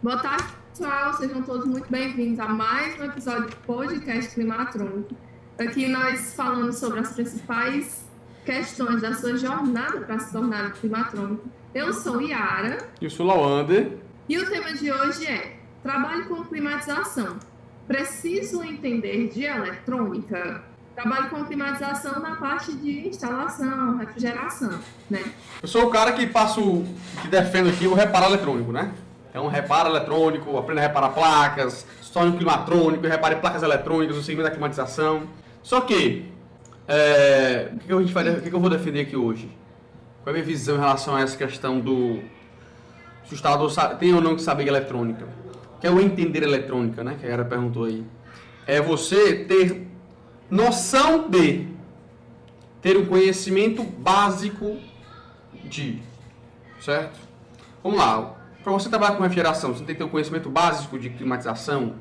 Boa tarde, pessoal. Sejam todos muito bem-vindos a mais um episódio do podcast Climatrônico. Aqui nós falamos sobre as principais questões da sua jornada para se tornar climatrônico. Eu sou Yara. Eu sou Lawander. E o tema de hoje é trabalho com climatização. Preciso entender de eletrônica? Trabalho com climatização na parte de instalação, refrigeração, né? Eu sou o cara que que defendo aqui o reparo eletrônico, né? Então, reparo eletrônico, aprenda a reparar placas, só um climatrônico, repare placas eletrônicas, o segmento da climatização. Só que, o que eu vou defender aqui hoje? Qual é a minha visão em relação a essa questão se o instalador tem ou não que saber eletrônica? Que é o entender eletrônica, né? Que a Yara perguntou aí. É você ter noção de ter um conhecimento básico certo? Vamos lá. Para você trabalhar com refrigeração, você tem que ter um conhecimento básico de climatização,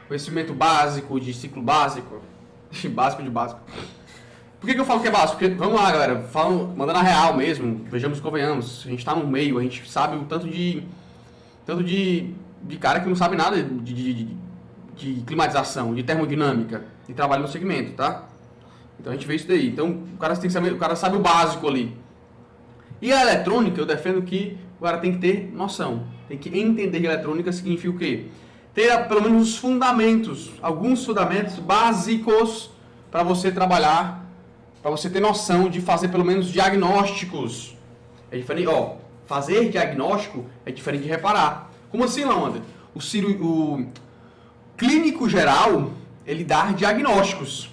conhecimento básico de ciclo básico, básico de básico. Por que eu falo que é básico? Porque, vamos lá, galera, mandando a real mesmo, vejamos e convenhamos, a gente está no meio, a gente sabe o tanto de cara que não sabe nada de climatização, de termodinâmica, de trabalho no segmento, tá? Então a gente vê isso daí. Então o cara sabe o básico ali. E a eletrônica, eu defendo que o cara tem que ter noção. Tem que entender que eletrônica significa o quê? Ter pelo menos os fundamentos, alguns fundamentos básicos para você trabalhar, para você ter noção de fazer pelo menos diagnósticos. É diferente, fazer diagnóstico é diferente de reparar. Como assim, Lawander? O clínico geral, ele dá diagnósticos,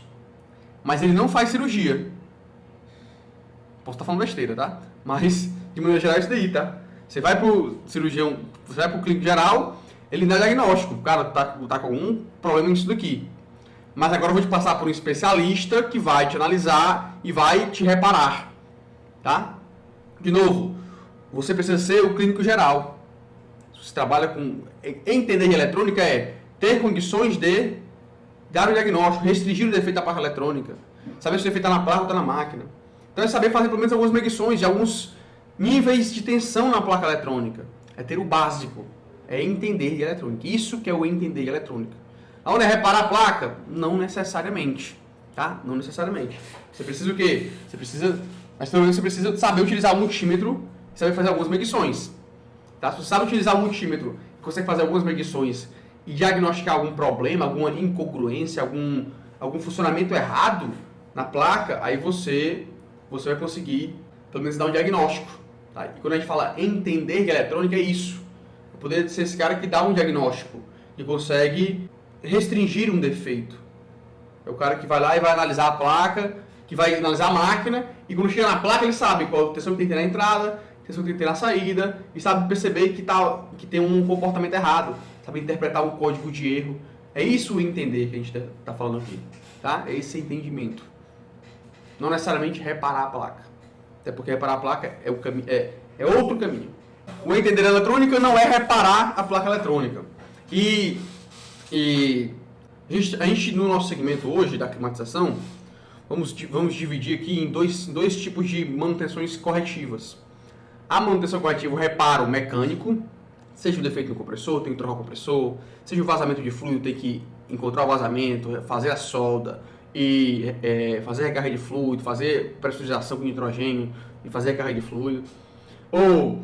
mas ele não faz cirurgia. Posso estar falando besteira, tá? Mas, de maneira geral, é isso daí, tá? Você vai pro cirurgião, você vai pro clínico geral, ele dá diagnóstico. O cara tá com algum problema nisso daqui. Mas agora eu vou te passar por um especialista que vai te analisar e vai te reparar, tá? De novo, você precisa ser o clínico geral. Se você trabalha com... Entender de eletrônica é ter condições de dar o diagnóstico, restringir o defeito da placa eletrônica, saber se o defeito está na placa ou está na máquina. Então é saber fazer pelo menos algumas medições de alguns níveis de tensão na placa eletrônica. É ter o básico, é entender de eletrônica. Isso que é o entender de eletrônica. Aonde é reparar a placa? Não necessariamente, tá? Não necessariamente. Você precisa o quê? Mas pelo menos você precisa saber utilizar o multímetro e saber fazer algumas medições. Tá? Se você sabe utilizar o multímetro, consegue fazer algumas medições e diagnosticar algum problema, alguma incongruência, algum funcionamento errado na placa, aí você vai conseguir, pelo menos, dar um diagnóstico. Tá? E quando a gente fala entender de eletrônica, é isso. É poder ser esse cara que dá um diagnóstico, que consegue restringir um defeito. É o cara que vai lá e vai analisar a placa, que vai analisar a máquina, e quando chega na placa ele sabe qual tensão que tem que ter na entrada, tensão que tem que ter na saída, e sabe perceber que tem um comportamento errado, sabe interpretar um código de erro. É isso o entender que a gente está falando aqui, tá? É esse entendimento. Não necessariamente reparar a placa, até porque reparar a placa é outro caminho. O entender eletrônica não é reparar a placa eletrônica. E a gente no nosso segmento hoje da climatização, vamos dividir aqui em dois tipos de manutenções corretivas. A manutenção corretiva, o reparo mecânico, seja o defeito no compressor, tem que trocar o compressor, seja o vazamento de fluido, tem que encontrar o vazamento, fazer a solda, e fazer recarga de fluido, fazer pressurização com nitrogênio e fazer recarga de fluido, ou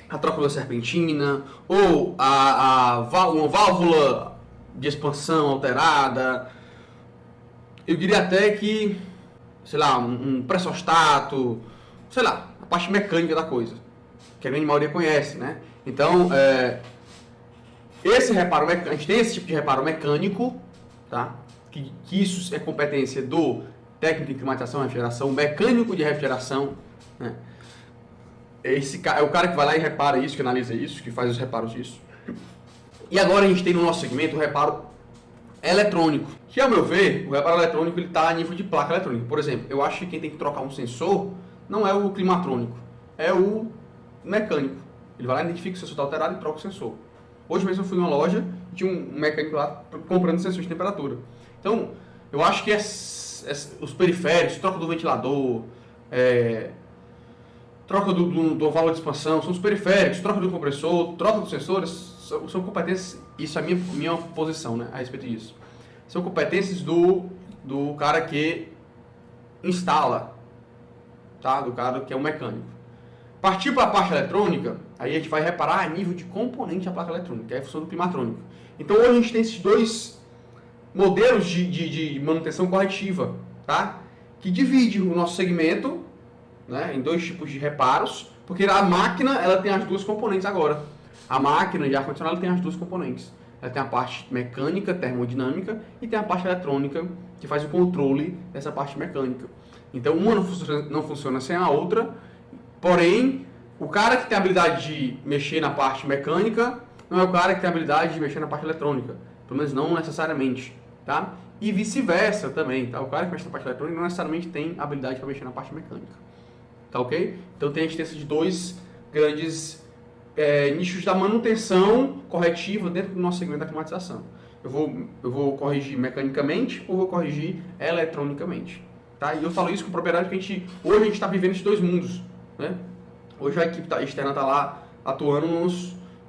a troca da serpentina, ou uma válvula de expansão alterada. Eu diria até que, sei lá, um pressostato, sei lá, a parte mecânica da coisa, que a grande maioria conhece, né? Então, esse reparo mecânico, a gente tem esse tipo de reparo mecânico, tá? Que isso é competência do técnico de climatização e refrigeração, mecânico de refrigeração, né? É o cara que vai lá e repara isso, que analisa isso, que faz os reparos disso. E agora a gente tem no nosso segmento o reparo eletrônico, que ao meu ver, o reparo eletrônico está a nível de placa eletrônica. Por exemplo, eu acho que quem tem que trocar um sensor não é o climatrônico, é o mecânico. Ele vai lá, identifica que o sensor está alterado e troca o sensor. Hoje mesmo eu fui em uma loja e tinha um mecânico lá comprando sensor de temperatura. Então, eu acho que os periféricos, troca do ventilador, troca do valor de expansão, são os periféricos, troca do compressor, troca dos sensores, são competências, isso é a minha posição, né, a respeito disso. São competências do cara que instala, tá? Do cara que é um mecânico. Partir para a parte eletrônica, aí a gente vai reparar a nível de componente da placa eletrônica, que é a função do climatrônico. Então hoje a gente tem esses dois modelos de manutenção corretiva, tá? Que divide o nosso segmento, né, em dois tipos de reparos, porque a máquina ela tem as duas componentes agora. A máquina de ar-condicionado tem as duas componentes. Ela tem a parte mecânica, termodinâmica, e tem a parte eletrônica, que faz o controle dessa parte mecânica. Então uma não funciona sem a outra, porém, o cara que tem a habilidade de mexer na parte mecânica não é o cara que tem a habilidade de mexer na parte eletrônica. Pelo menos não necessariamente, tá? E vice-versa também, tá? O cara que mexe na parte eletrônica não necessariamente tem habilidade para mexer na parte mecânica. Tá ok? Então a gente tem esses dois grandes nichos da manutenção corretiva dentro do nosso segmento da climatização. Eu vou corrigir mecanicamente ou vou corrigir eletronicamente. Tá? E eu falo isso com propriedade porque hoje a gente está vivendo esses dois mundos. Né? Hoje a equipe externa está lá atuando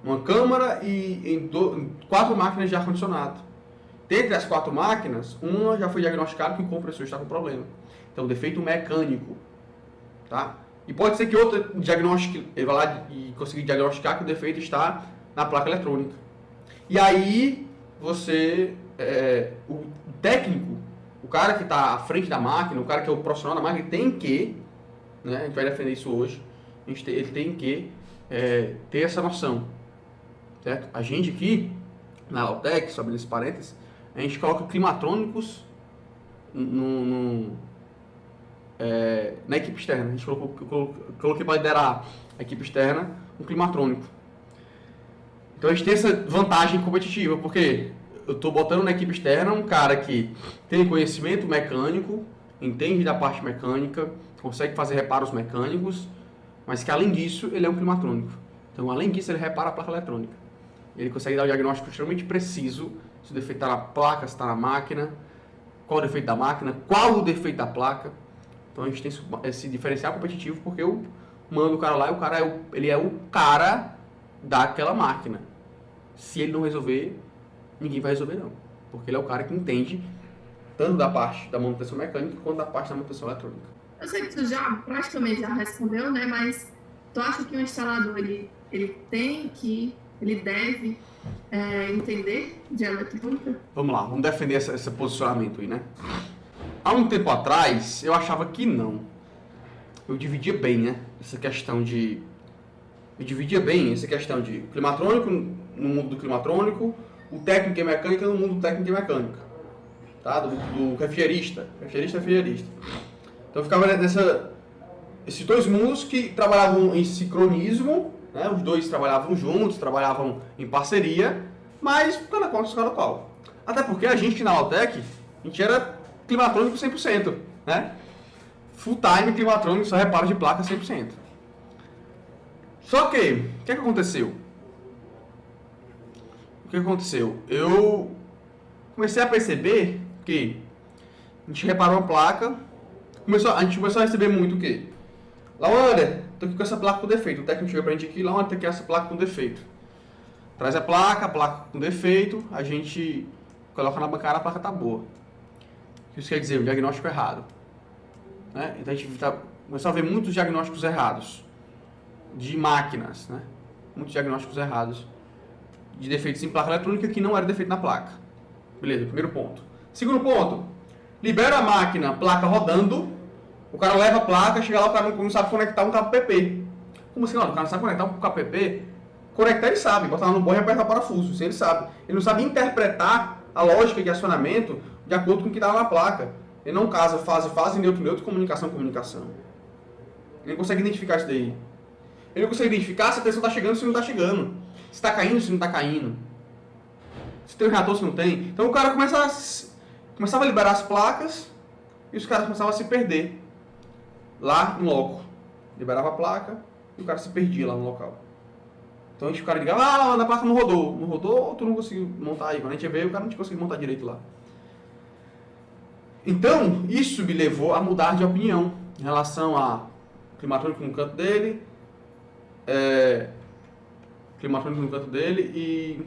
numa câmara e em 4 máquinas de ar-condicionado. Dentre as 4 máquinas, uma já foi diagnosticada que o compressor está com problema. Então, defeito mecânico. Tá? E pode ser que outra diagnóstico, ele vai lá e conseguir diagnosticar que o defeito está na placa eletrônica. E aí, o técnico, o cara que está à frente da máquina, o cara que é o profissional da máquina, tem que, né, a gente vai defender isso hoje, ele tem que ter essa noção. Certo? A gente aqui, na Lautec, só abrindo esse parênteses, a gente coloca climatrônicos na equipe externa. A gente coloquei para liderar a equipe externa um climatrônico. Então a gente tem essa vantagem competitiva, porque eu estou botando na equipe externa um cara que tem conhecimento mecânico, entende da parte mecânica, consegue fazer reparos mecânicos, mas que além disso ele é um climatrônico. Então além disso ele repara a placa eletrônica. Ele consegue dar um diagnóstico extremamente preciso se o defeito está na placa, se está na máquina, qual o defeito da máquina, qual o defeito da placa. Então a gente tem esse diferencial competitivo porque eu mando o cara lá e ele é o cara daquela máquina. Se ele não resolver, ninguém vai resolver não. Porque ele é o cara que entende tanto da parte da manutenção mecânica quanto da parte da manutenção eletrônica. Eu sei que tu praticamente já respondeu, né? Mas tu acha que o instalador ele deve entender de eletrônica? Vamos lá, vamos defender esse posicionamento aí, né? Há um tempo atrás, eu achava que não. Eu dividia bem, né? Essa questão de climatrônico no mundo do climatrônico, o técnico e mecânica no mundo do técnico e mecânica. Tá? Do refrigerista. Refrigerista. Então ficava esses dois mundos que trabalhavam em sincronismo, né? Os dois trabalhavam juntos, trabalhavam em parceria, mas cada qual. Até porque a gente na Lautec, a gente era climatrônico 100%, né? Full time climatrônico, só reparo de placa 100%. Só que, o que aconteceu? Eu comecei a perceber que a gente reparou uma placa, a gente começou a receber muito o quê? Lawander, tô aqui com essa placa com defeito. O técnico chegou pra gente aqui, Lawander, tem aqui essa placa com defeito. Traz a placa com defeito, a gente coloca na bancada, a placa tá boa. Isso quer dizer, o diagnóstico errado. Né? Então a gente começou a ver muitos diagnósticos errados de máquinas, né? Muitos diagnósticos errados de defeitos em placa eletrônica que não era defeito na placa. Beleza, primeiro ponto. Segundo ponto, libera a máquina, placa rodando, o cara leva a placa, chega lá, o cara não sabe conectar um cabo PP. Como assim? Não, o cara não sabe conectar um cabo PP? Conectar ele sabe, botar lá no borro e apertar o parafuso, isso ele sabe. Ele não sabe interpretar a lógica de acionamento de acordo com o que está na placa. Ele não casa fase, neutro, comunicação. Ele não consegue identificar isso daí. Ele não consegue identificar se a tensão está chegando ou se não está chegando. Se está caindo ou se não está caindo. Se tem um reator ou se não tem. Então o cara começava a liberar as placas e os caras começavam a se perder lá no local. Liberava a placa e o cara se perdia lá no local. Então o cara ligava, a placa não rodou. Não rodou ou tu não conseguiu montar aí? Quando a gente veio, o cara não tinha conseguido montar direito lá. Então, isso me levou a mudar de opinião em relação a climatrônico no canto dele, climatrônico no canto dele e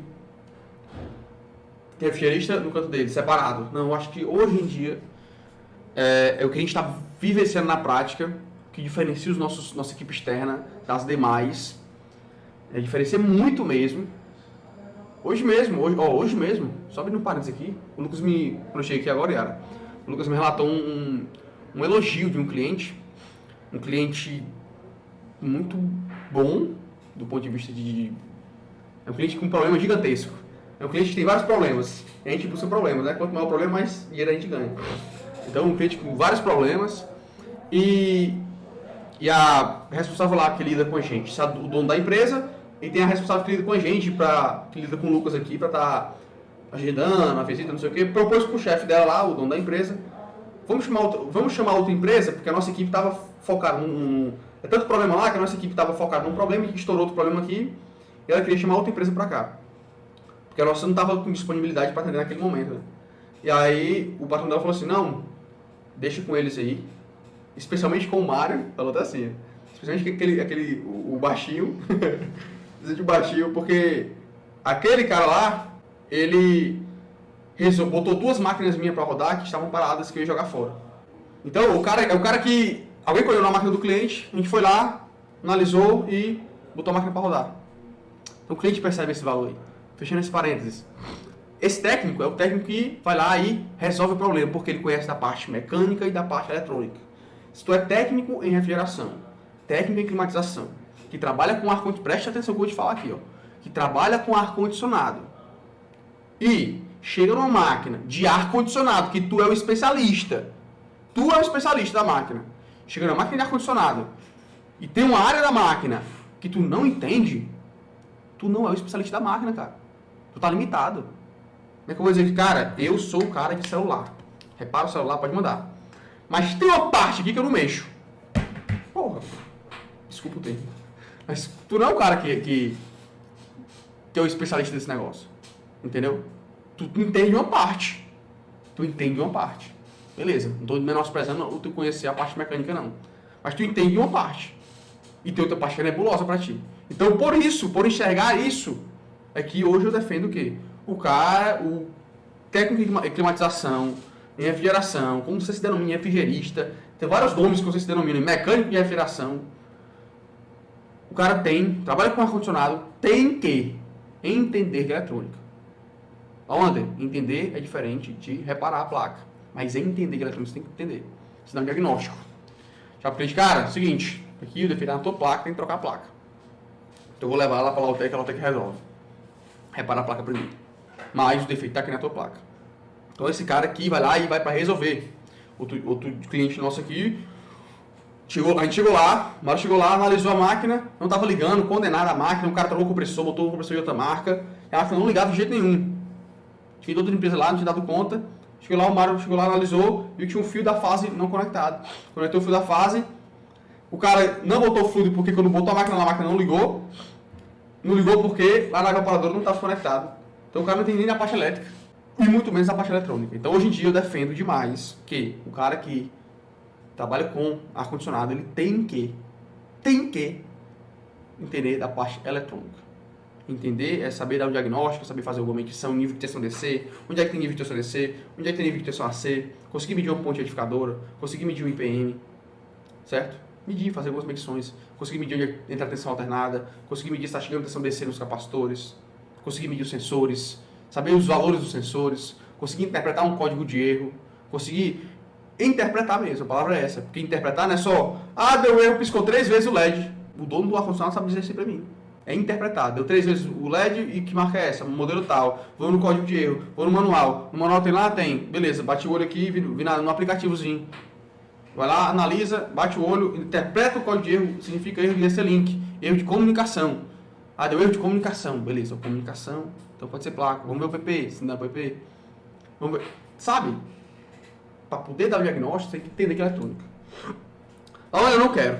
refrigerista no canto dele, separado. Não, eu acho que hoje em dia é o que a gente está vivenciando na prática que diferencia nossa equipe externa das demais. Diferencia muito mesmo. Hoje mesmo, só abrindo um parênteses aqui, o Lucas quando eu cheguei aqui agora, Yara, o Lucas me relatou um elogio de um cliente muito bom do ponto de vista é um cliente com um problema gigantesco. É um cliente que tem vários problemas. A gente busca problemas, né? Quanto maior o problema, mais dinheiro a gente ganha. Então, um cliente com vários problemas e a responsável lá que lida com a gente, o dono da empresa, e tem a responsável que lida com a gente, que lida com o Lucas aqui, para estar agendando a visita, não sei o quê, propôs pro chefe dela lá, o dono da empresa, vamos chamar outra empresa, porque a nossa equipe estava focada é tanto problema lá que a nossa equipe estava focada num problema e estourou outro problema aqui, e ela queria chamar outra empresa para cá. Porque a nossa não estava com disponibilidade para atender naquele momento, né? E aí o patrão dela falou assim, não, deixa com eles aí, especialmente com o Mário, falou até assim, especialmente o baixinho, o baixinho, porque aquele cara lá, ele botou 2 máquinas minhas para rodar que estavam paradas, que eu ia jogar fora. Então o cara que alguém colheu na máquina do cliente, a gente foi lá, analisou e botou a máquina para rodar. Então o cliente percebe esse valor aí. Fechando esse parênteses. Esse técnico é o técnico que vai lá e resolve o problema, porque ele conhece da parte mecânica e da parte eletrônica. Se tu é técnico em refrigeração, técnico em climatização, que trabalha com ar-condicionado, preste atenção no que eu vou te falar aqui, ó, que trabalha com ar-condicionado e chega numa máquina de ar-condicionado, que tu é o especialista da máquina, chega numa máquina de ar-condicionado e tem uma área da máquina que tu não entende, tu não é o especialista da máquina, cara. Tu tá limitado. Como é que eu vou dizer que, cara, eu sou o cara de celular. Repara o celular, pode mandar. Mas tem uma parte aqui que eu não mexo. Porra. Desculpa o termo. Mas tu não é o cara que é o especialista desse negócio. Entendeu? Tu entende uma parte. Beleza. Não tô menosprezando o tu conhecer a parte mecânica, não. Mas tu entende uma parte. E tem outra parte que é nebulosa pra ti. Então, por enxergar isso, é que hoje eu defendo o quê? O técnico em climatização, em refrigeração, como você se denomina, refrigerista, tem vários nomes que você se denomina, mecânico de refrigeração. O cara trabalha com ar-condicionado, tem que entender de eletrônica. Onde? Entender é diferente de reparar a placa. Mas entender de eletrônica você tem que entender. Senão é um diagnóstico. Já porque, cara, seguinte, aqui o defeito é na tua placa, tem que trocar a placa. Então eu vou levar ela para a Lautec, a Lautec resolve. Repara a placa primeiro. Mas o defeito está aqui na tua placa. Então esse cara aqui vai lá e vai para resolver. Outro cliente nosso aqui, a gente chegou lá, o Mário chegou lá, analisou a máquina, não estava ligando, condenado a máquina, o cara trocou o compressor, botou o compressor de outra marca, e a máquina não ligava de jeito nenhum. Tinha outra empresa lá, não tinha dado conta. Chegou lá, o Mário chegou lá, analisou, viu que tinha um fio da fase não conectado. Conectou o fio da fase, o cara não botou o fluido porque quando botou a máquina não ligou. Não ligou porque lá na evaporadora não estava conectado. Então o cara não tem nem na parte elétrica. E muito menos na parte eletrônica. Então hoje em dia eu defendo demais que o cara que trabalha com ar-condicionado, ele tem que entender da parte eletrônica. Entender é saber dar um diagnóstico, saber fazer alguma medição, nível de tensão DC, onde é que tem nível de tensão DC, onde é que tem nível de tensão AC, conseguir medir uma ponte edificadora, conseguir medir um IPM, certo? Medir, fazer algumas medições, conseguir medir onde entra a tensão alternada, conseguir medir se está chegando a tensão DC nos capacitores, conseguir medir os sensores, saber os valores dos sensores, conseguir interpretar um código de erro, conseguir interpretar mesmo, a palavra é essa, porque interpretar não é só, deu erro, piscou 3 vezes o LED, o dono do ar-condicionado sabe dizer isso pra mim. É interpretar, deu 3 vezes o LED e que marca é essa? Modelo tal, vou no código de erro, vou no manual tem lá? Tem, beleza, bate o olho aqui, vi no aplicativozinho. Vai lá, analisa, bate o olho, interpreta o código de erro, significa erro desse link, erro de comunicação. Deu erro de comunicação, beleza, comunicação, então pode ser placa, vamos ver o PP, se não dá PP. Vamos ver, sabe? Para poder dar o diagnóstico, tem que entender que é eletrônica. Olha, eu não quero.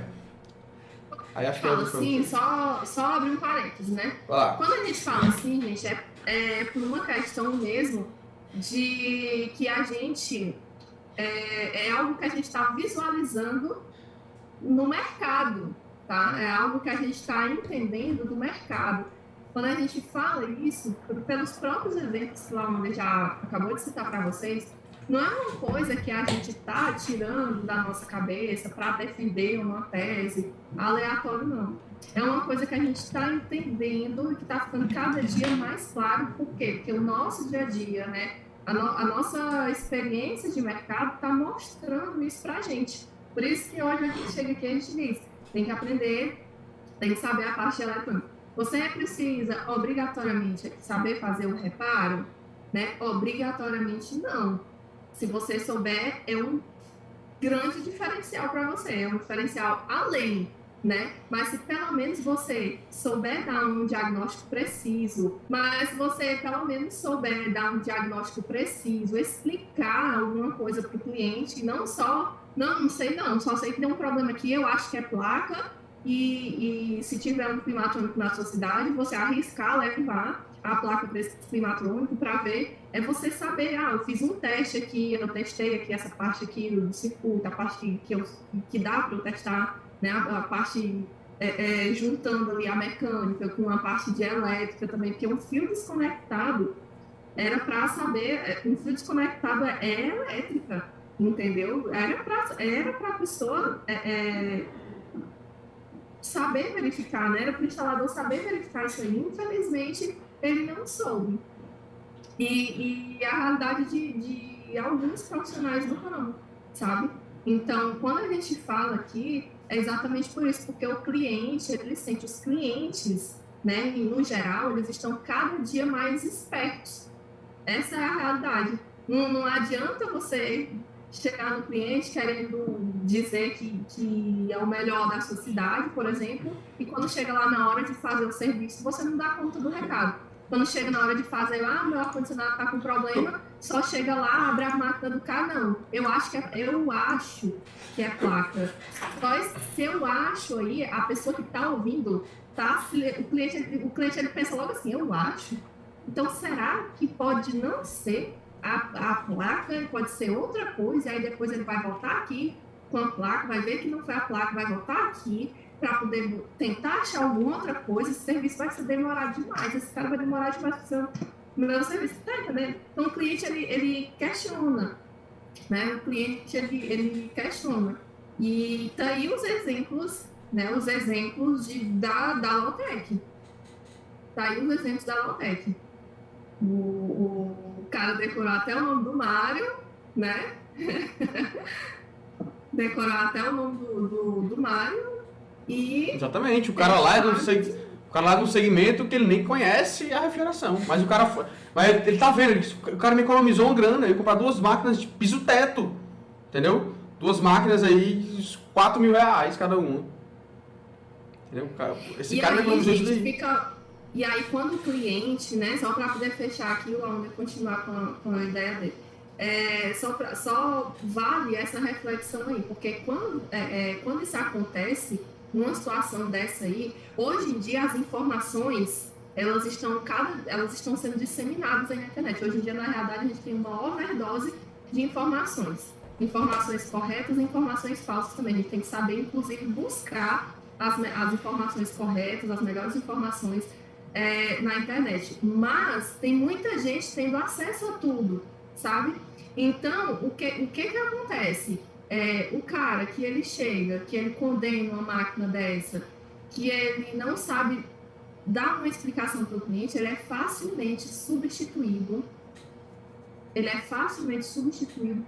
Aí acho que fala assim, só abrir um parênteses, né? Quando a gente fala assim, gente, é por uma questão mesmo de que a gente... É algo que a gente está visualizando no mercado, tá? É algo que a gente está entendendo do mercado. Quando a gente fala isso, pelos próprios exemplos que a Amanda já acabou de citar para vocês, não é uma coisa que a gente está tirando da nossa cabeça para defender uma tese aleatória, não. É uma coisa que a gente está entendendo e que está ficando cada dia mais claro. Por quê? Porque o nosso dia a dia, né? A nossa experiência de mercado está mostrando isso para a gente. Por isso que hoje a gente chega aqui e a gente diz, tem que aprender, tem que saber a parte eletrônica. Você precisa obrigatoriamente saber fazer o reparo, né? Obrigatoriamente não. Se você souber, é um grande diferencial para você, é um diferencial além, né? Mas se pelo menos você souber dar um diagnóstico preciso, mas se você pelo menos souber dar um diagnóstico preciso, explicar alguma coisa para o cliente, não só, não sei não, só sei que tem um problema aqui, eu acho que é placa, e se tiver um climatrônico na sua cidade, você arriscar levar a placa para esse climatrônico para ver, é você saber, eu fiz um teste aqui, eu testei aqui essa parte aqui do circuito, a parte que dá para eu testar, né, a parte juntando ali a mecânica com a parte de elétrica também, porque um fio desconectado era para saber, um fio desconectado é elétrica, entendeu? Era para a pessoa saber verificar, né? Era para o instalador saber verificar isso aí. Infelizmente, ele não soube. E a realidade de alguns profissionais do ramo, sabe? Então, quando a gente fala aqui, é exatamente por isso, porque o cliente, ele sente os clientes, né? E, no geral, eles estão cada dia mais espertos. Essa é a realidade. Não adianta você chegar no cliente querendo dizer que é o melhor da sua cidade, por exemplo, e quando chega lá na hora de fazer o serviço, você não dá conta do recado. Quando chega na hora de fazer, meu ar-condicionado está com problema, só chega lá, abre a máquina do carro, não. Eu acho que é placa. Mas se eu acho aí, a pessoa que está ouvindo, o cliente ele pensa logo assim, eu acho. Então, será que pode não ser a placa, pode ser outra coisa, e aí depois ele vai voltar aqui com a placa, vai ver que não foi a placa, vai voltar aqui para poder tentar achar alguma outra coisa. Esse serviço vai se demorar demais, esse cara vai demorar demais para o meu serviço, tá entendendo? Então, o cliente, ele questiona, né? O cliente, ele questiona. E tá aí os exemplos, né? Os exemplos da Lotec. Tá aí os exemplos da Lotec. O cara decorou até o nome do Mário, né? Decorou até o nome do Mário e... Exatamente, o cara lá é de um segmento que ele nem conhece a refrigeração. Mas o cara foi. Mas ele tá vendo, o cara me economizou uma grana, eu comprar 2 máquinas de piso-teto. Entendeu? 2 máquinas aí, R$4.000 cada uma. Entendeu? Esse cara me economizou isso daí. E aí, quando o cliente, né, só para poder fechar aqui, o Almir continuar com a ideia dele, só vale essa reflexão aí, porque quando isso acontece, numa situação dessa aí, hoje em dia as informações, elas estão sendo disseminadas aí na internet. Hoje em dia, na realidade, a gente tem uma overdose de informações. Informações corretas e informações falsas também. A gente tem que saber, inclusive, buscar as informações corretas, as melhores informações na internet, mas tem muita gente tendo acesso a tudo, sabe? Então, o que acontece? O cara que ele chega, que ele condena uma máquina dessa, que ele não sabe dar uma explicação para o cliente, ele é facilmente substituído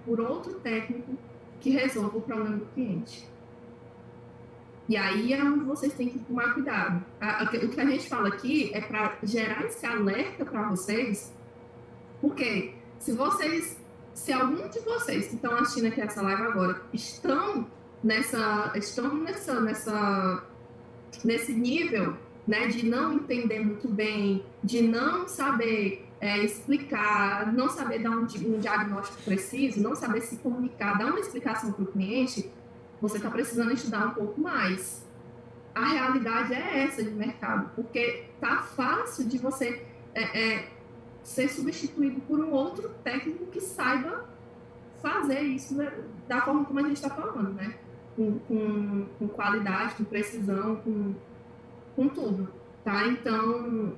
por outro técnico que resolva o problema do cliente. E aí é onde vocês têm que tomar cuidado. O que a gente fala aqui é para gerar esse alerta para vocês, porque se algum de vocês que estão assistindo aqui essa live agora estão nesse nível, né, de não entender muito bem, de não saber explicar, não saber dar um diagnóstico preciso, não saber se comunicar, dar uma explicação para o cliente, você está precisando estudar um pouco mais. A realidade é essa de mercado, porque tá fácil de você ser substituído por um outro técnico que saiba fazer isso, né, da forma como a gente está falando, né? com qualidade, com precisão, com tudo, tá? Então,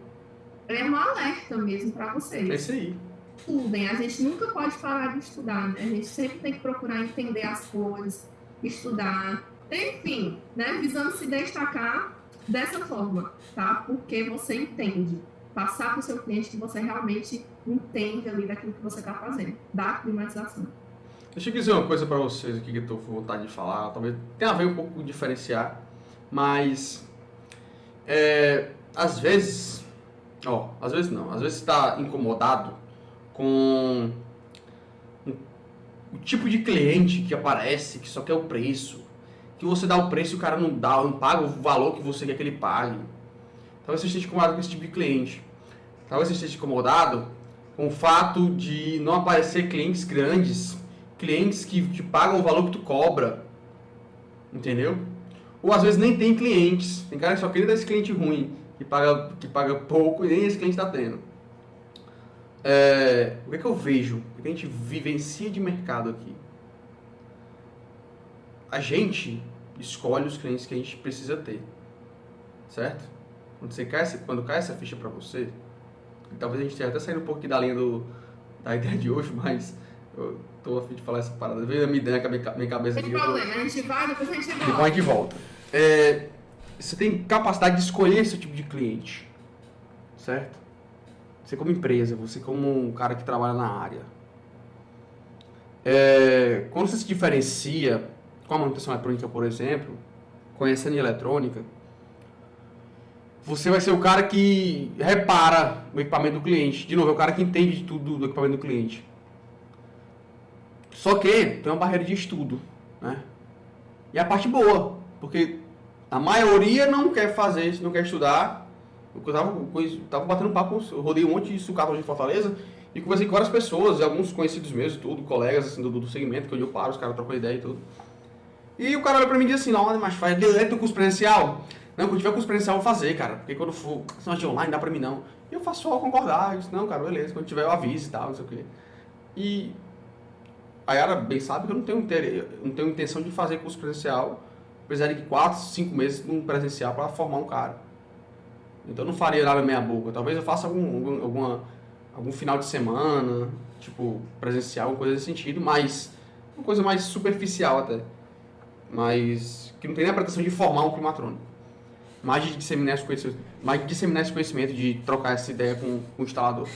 é um alerta mesmo para vocês. É isso aí. Estudem, a gente nunca pode parar de estudar, né? A gente sempre tem que procurar entender as coisas, estudar, enfim, né? Visando se destacar dessa forma, tá? Porque você entende, passar para o seu cliente que você realmente entende ali daquilo que você está fazendo, da climatização. Deixa eu dizer uma coisa para vocês aqui que eu tô com vontade de falar, talvez tenha a ver um pouco com diferenciar, mas às vezes não, às vezes está incomodado com o tipo de cliente que aparece, que só quer o preço, que você dá o preço e o cara não paga o valor que você quer que ele pague. Talvez você esteja incomodado com esse tipo de cliente. Talvez você esteja incomodado com o fato de não aparecer clientes grandes, clientes que te pagam o valor que tu cobra, entendeu? Ou às vezes nem tem clientes, tem cara que só queria dar esse cliente ruim, que paga pouco e nem esse cliente está tendo. O que é que eu vejo? O que a gente vivencia de mercado aqui? A gente escolhe os clientes que a gente precisa ter, certo? Quando cai essa ficha para você, talvez a gente esteja até saindo um pouco aqui da linha da ideia de hoje, mas eu tô a fim de falar essa parada. Veio a minha ideia na minha cabeça aqui. Tem problema, a gente vai, depois a gente volta. Depois a gente volta. Você tem capacidade de escolher esse tipo de cliente, certo? Você como empresa, você como um cara que trabalha na área. Quando você se diferencia com a manutenção eletrônica, por exemplo, conhecendo eletrônica, você vai ser o cara que repara o equipamento do cliente. De novo, é o cara que entende de tudo do equipamento do cliente. Só que tem uma barreira de estudo, né? E a parte boa, porque a maioria não quer fazer isso, não quer estudar. Eu tava batendo papo, eu rodei um monte de sucata hoje em Fortaleza e conversei com várias pessoas, alguns conhecidos meus e tudo, colegas assim, do segmento, que eu paro, os caras trocam ideia e tudo. E o cara olha pra mim e diz assim, não, mas faz direto o curso presencial. Não, quando tiver curso presencial eu vou fazer, cara, porque quando for questão de online, dá pra mim não. E eu faço só concordar, eu disse, não, cara, beleza, quando tiver eu aviso e tal, não sei o quê. E a Yara bem sabe que eu não tenho intenção de fazer curso presencial, apesar de 4, 5 meses num presencial para formar um cara. Então eu não faria nada meia boca. Talvez eu faça algum final de semana, tipo, presencial, uma coisa nesse sentido, mas uma coisa mais superficial até. Mas que não tem nem a pretensão de formar um climatrônico. Mais de disseminar esse conhecimento, de trocar essa ideia com o instalador.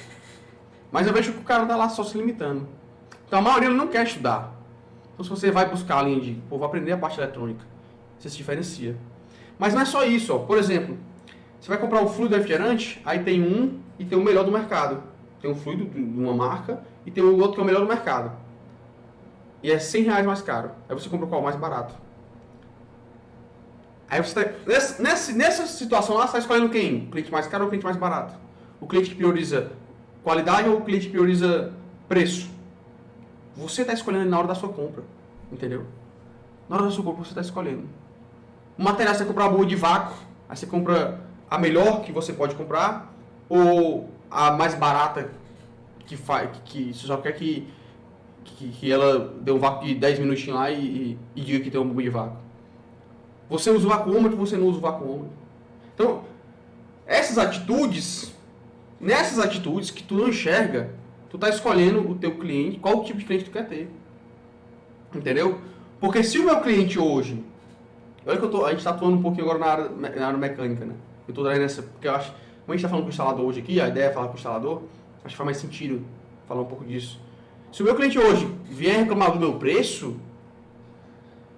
Mas eu vejo que o cara tá lá só se limitando. Então a maioria não quer estudar. Então se você vai buscar a linha de, vou aprender a parte eletrônica, você se diferencia. Mas não é só isso, ó. Por exemplo, você vai comprar um fluido refrigerante, aí tem um e tem o melhor do mercado. Tem um fluido de uma marca e tem o outro que é o melhor do mercado. E é R$100 mais caro. Aí você compra qual mais barato. Aí você tá, nessa situação lá, você está escolhendo quem? O cliente mais caro ou o cliente mais barato? O cliente que prioriza qualidade ou o cliente que prioriza preço? Você está escolhendo na hora da sua compra. Entendeu? Na hora da sua compra você está escolhendo. O material você compra uma boa de vácuo, aí você compra a melhor que você pode comprar ou a mais barata que você só quer que ela dê um vácuo de 10 minutinhos lá e diga que tem uma bomba de vácuo. Você usa o vacuômetro, você não usa o vacuômetro. Então, nessas atitudes que tu não enxerga, tu tá escolhendo o teu cliente, qual tipo de cliente tu quer ter. Entendeu? Porque se o meu cliente hoje, olha que a gente tá atuando um pouquinho agora na área mecânica, né? Eu tô trazendo essa, porque eu acho, como a gente tá falando com o instalador hoje aqui, a ideia é falar com o instalador, acho que faz mais sentido falar um pouco disso. Se o meu cliente hoje vier reclamar do meu preço,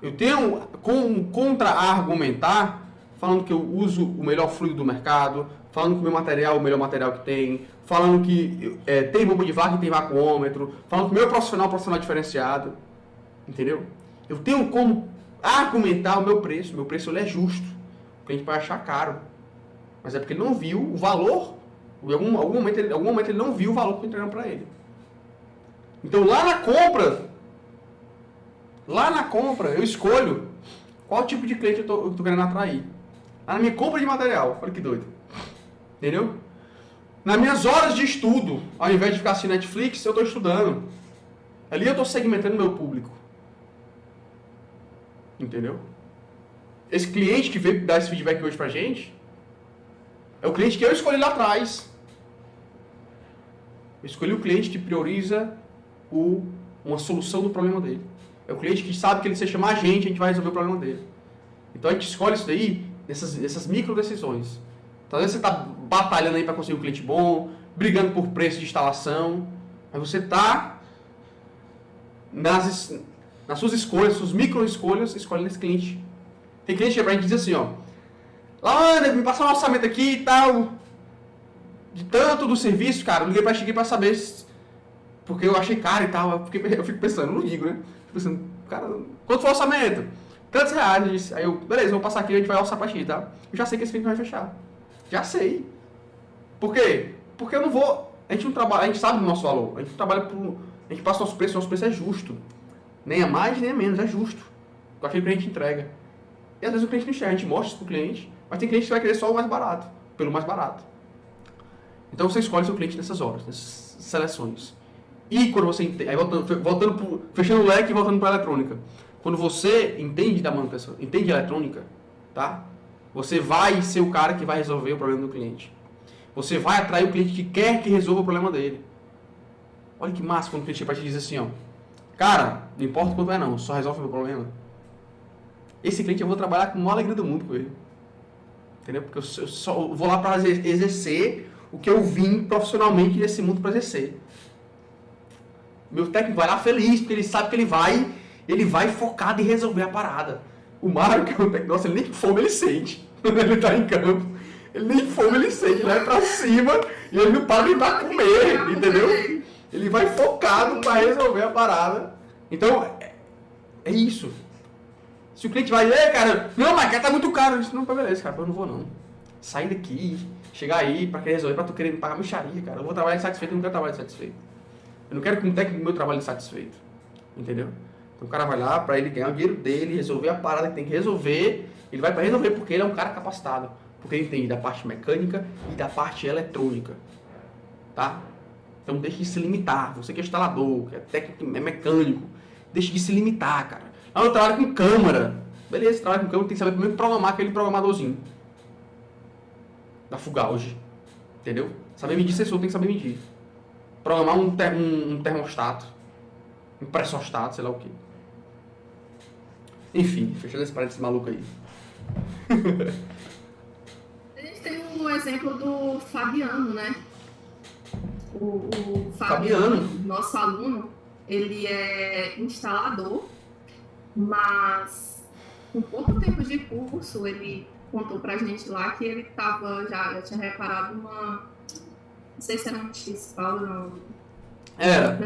eu tenho como contra-argumentar, falando que eu uso o melhor fluido do mercado, falando que o meu material é o melhor material que tem, falando que tem bomba de vácuo e tem vacuômetro, falando que o meu profissional é um profissional diferenciado, entendeu? Eu tenho como argumentar o meu preço ele é justo, o cliente vai achar caro, mas é porque ele não viu o valor, em algum momento ele não viu o valor que eu estou entregando para ele. Então lá na compra, eu escolho qual tipo de cliente eu tô querendo atrair. Lá na minha compra de material, olha que doido. Entendeu? Nas minhas horas de estudo, ao invés de ficar assistindo Netflix, eu estou estudando. Ali eu estou segmentando meu público. Entendeu? Esse cliente que veio dar esse feedback hoje pra gente é o cliente que eu escolhi lá atrás. Eu escolhi o cliente que prioriza uma solução do problema dele. É o cliente que sabe que ele se chamar a gente vai resolver o problema dele. Então a gente escolhe isso daí nessas micro decisões. Então, às vezes você está batalhando aí para conseguir um cliente bom, brigando por preço de instalação, mas você está nas suas escolhas, suas micro escolhas, escolhendo esse cliente. Tem cliente que pra gente diz assim, ó, Lander, me passa um orçamento aqui e tal, de tanto do serviço, cara, eu liguei pra saber, porque eu achei caro e tal, eu fico pensando, não ligo, né? Fico pensando, cara, quanto foi o orçamento? Tantos reais. Aí eu, beleza, eu vou passar aqui, a gente vai orçar pra ti, tá? Eu já sei que esse cliente vai fechar. Já sei. Por quê? Porque eu não vou, a gente não trabalha, a gente sabe do nosso valor, a gente trabalha a gente passa nosso preço é justo. Nem é mais, nem é menos, é justo. Com aquele que a gente entrega. E às vezes o cliente não enxerga, a gente mostra isso pro cliente, mas tem cliente que vai querer só o mais barato, pelo mais barato. Então você escolhe seu cliente nessas horas, nessas seleções. E quando você entende, aí fechando o leque e voltando para a eletrônica. Quando você entende da manutenção, entende a eletrônica, tá? Você vai ser o cara que vai resolver o problema do cliente. Você vai atrair o cliente que quer que resolva o problema dele. Olha que massa quando o cliente te diz assim, ó, cara, não importa quanto é não, só resolve o meu problema. Esse cliente eu vou trabalhar com a maior alegria do mundo com ele. Entendeu? Porque eu só vou lá para exercer o que eu vim profissionalmente nesse mundo para exercer. Meu técnico vai lá feliz, porque ele sabe que ele vai focado em resolver a parada. O Mário, que é um técnico, nossa, ele nem fome ele sente. Quando ele tá em campo. Ele nem fome ele sente, ele vai pra cima e ele não para nem pra comer, entendeu? Ele vai focado para resolver a parada. Então, é isso. Se o cliente vai dizer, cara, não, mas cara, tá muito caro. Eu disse, não, beleza, cara, eu não vou não. Sai daqui, chegar aí pra querer resolver, pra tu querer me pagar mixaria, cara. Eu vou trabalhar insatisfeito, eu não quero trabalhar insatisfeito. Eu não quero que um técnico do meu trabalhe insatisfeito. Entendeu? Então o cara vai lá pra ele ganhar o dinheiro dele, resolver a parada que tem que resolver. Ele vai pra resolver porque ele é um cara capacitado. Porque ele entende da parte mecânica e da parte eletrônica. Tá? Então deixe de se limitar. Você que é instalador, que é técnico, é mecânico, deixe de se limitar, cara. Ah, eu trabalho com câmera. Beleza, você trabalha com câmera, tem que saber primeiro programar aquele programadorzinho. Da Fugauge. Entendeu? Saber medir sensor, tem que saber medir. Programar um termostato. Um pressostato, sei lá o que. Enfim, fechando esse parênteses maluco aí. A gente tem o exemplo do Fabiano, né? O Fabiano, nosso aluno, ele é instalador, mas com pouco tempo de curso, ele contou pra gente lá que ele já tinha reparado não sei se era um X-Power, não.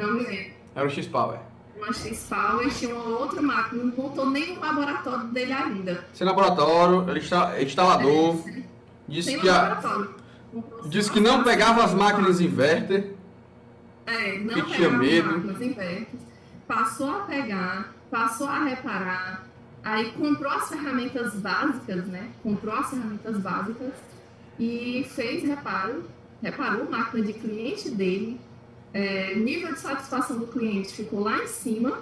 Não me lembro. Era o X-Power. Uma X-Power, tinha uma outra máquina, não montou nem o laboratório dele ainda. Sem laboratório, ele é instalador, disse que não pegava as máquinas inverter, não que tinha medo. As máquinas inverter, passou a pegar, passou a reparar, aí comprou as ferramentas básicas, né? Comprou as ferramentas básicas e fez reparou a máquina de cliente dele. Nível de satisfação do cliente ficou lá em cima,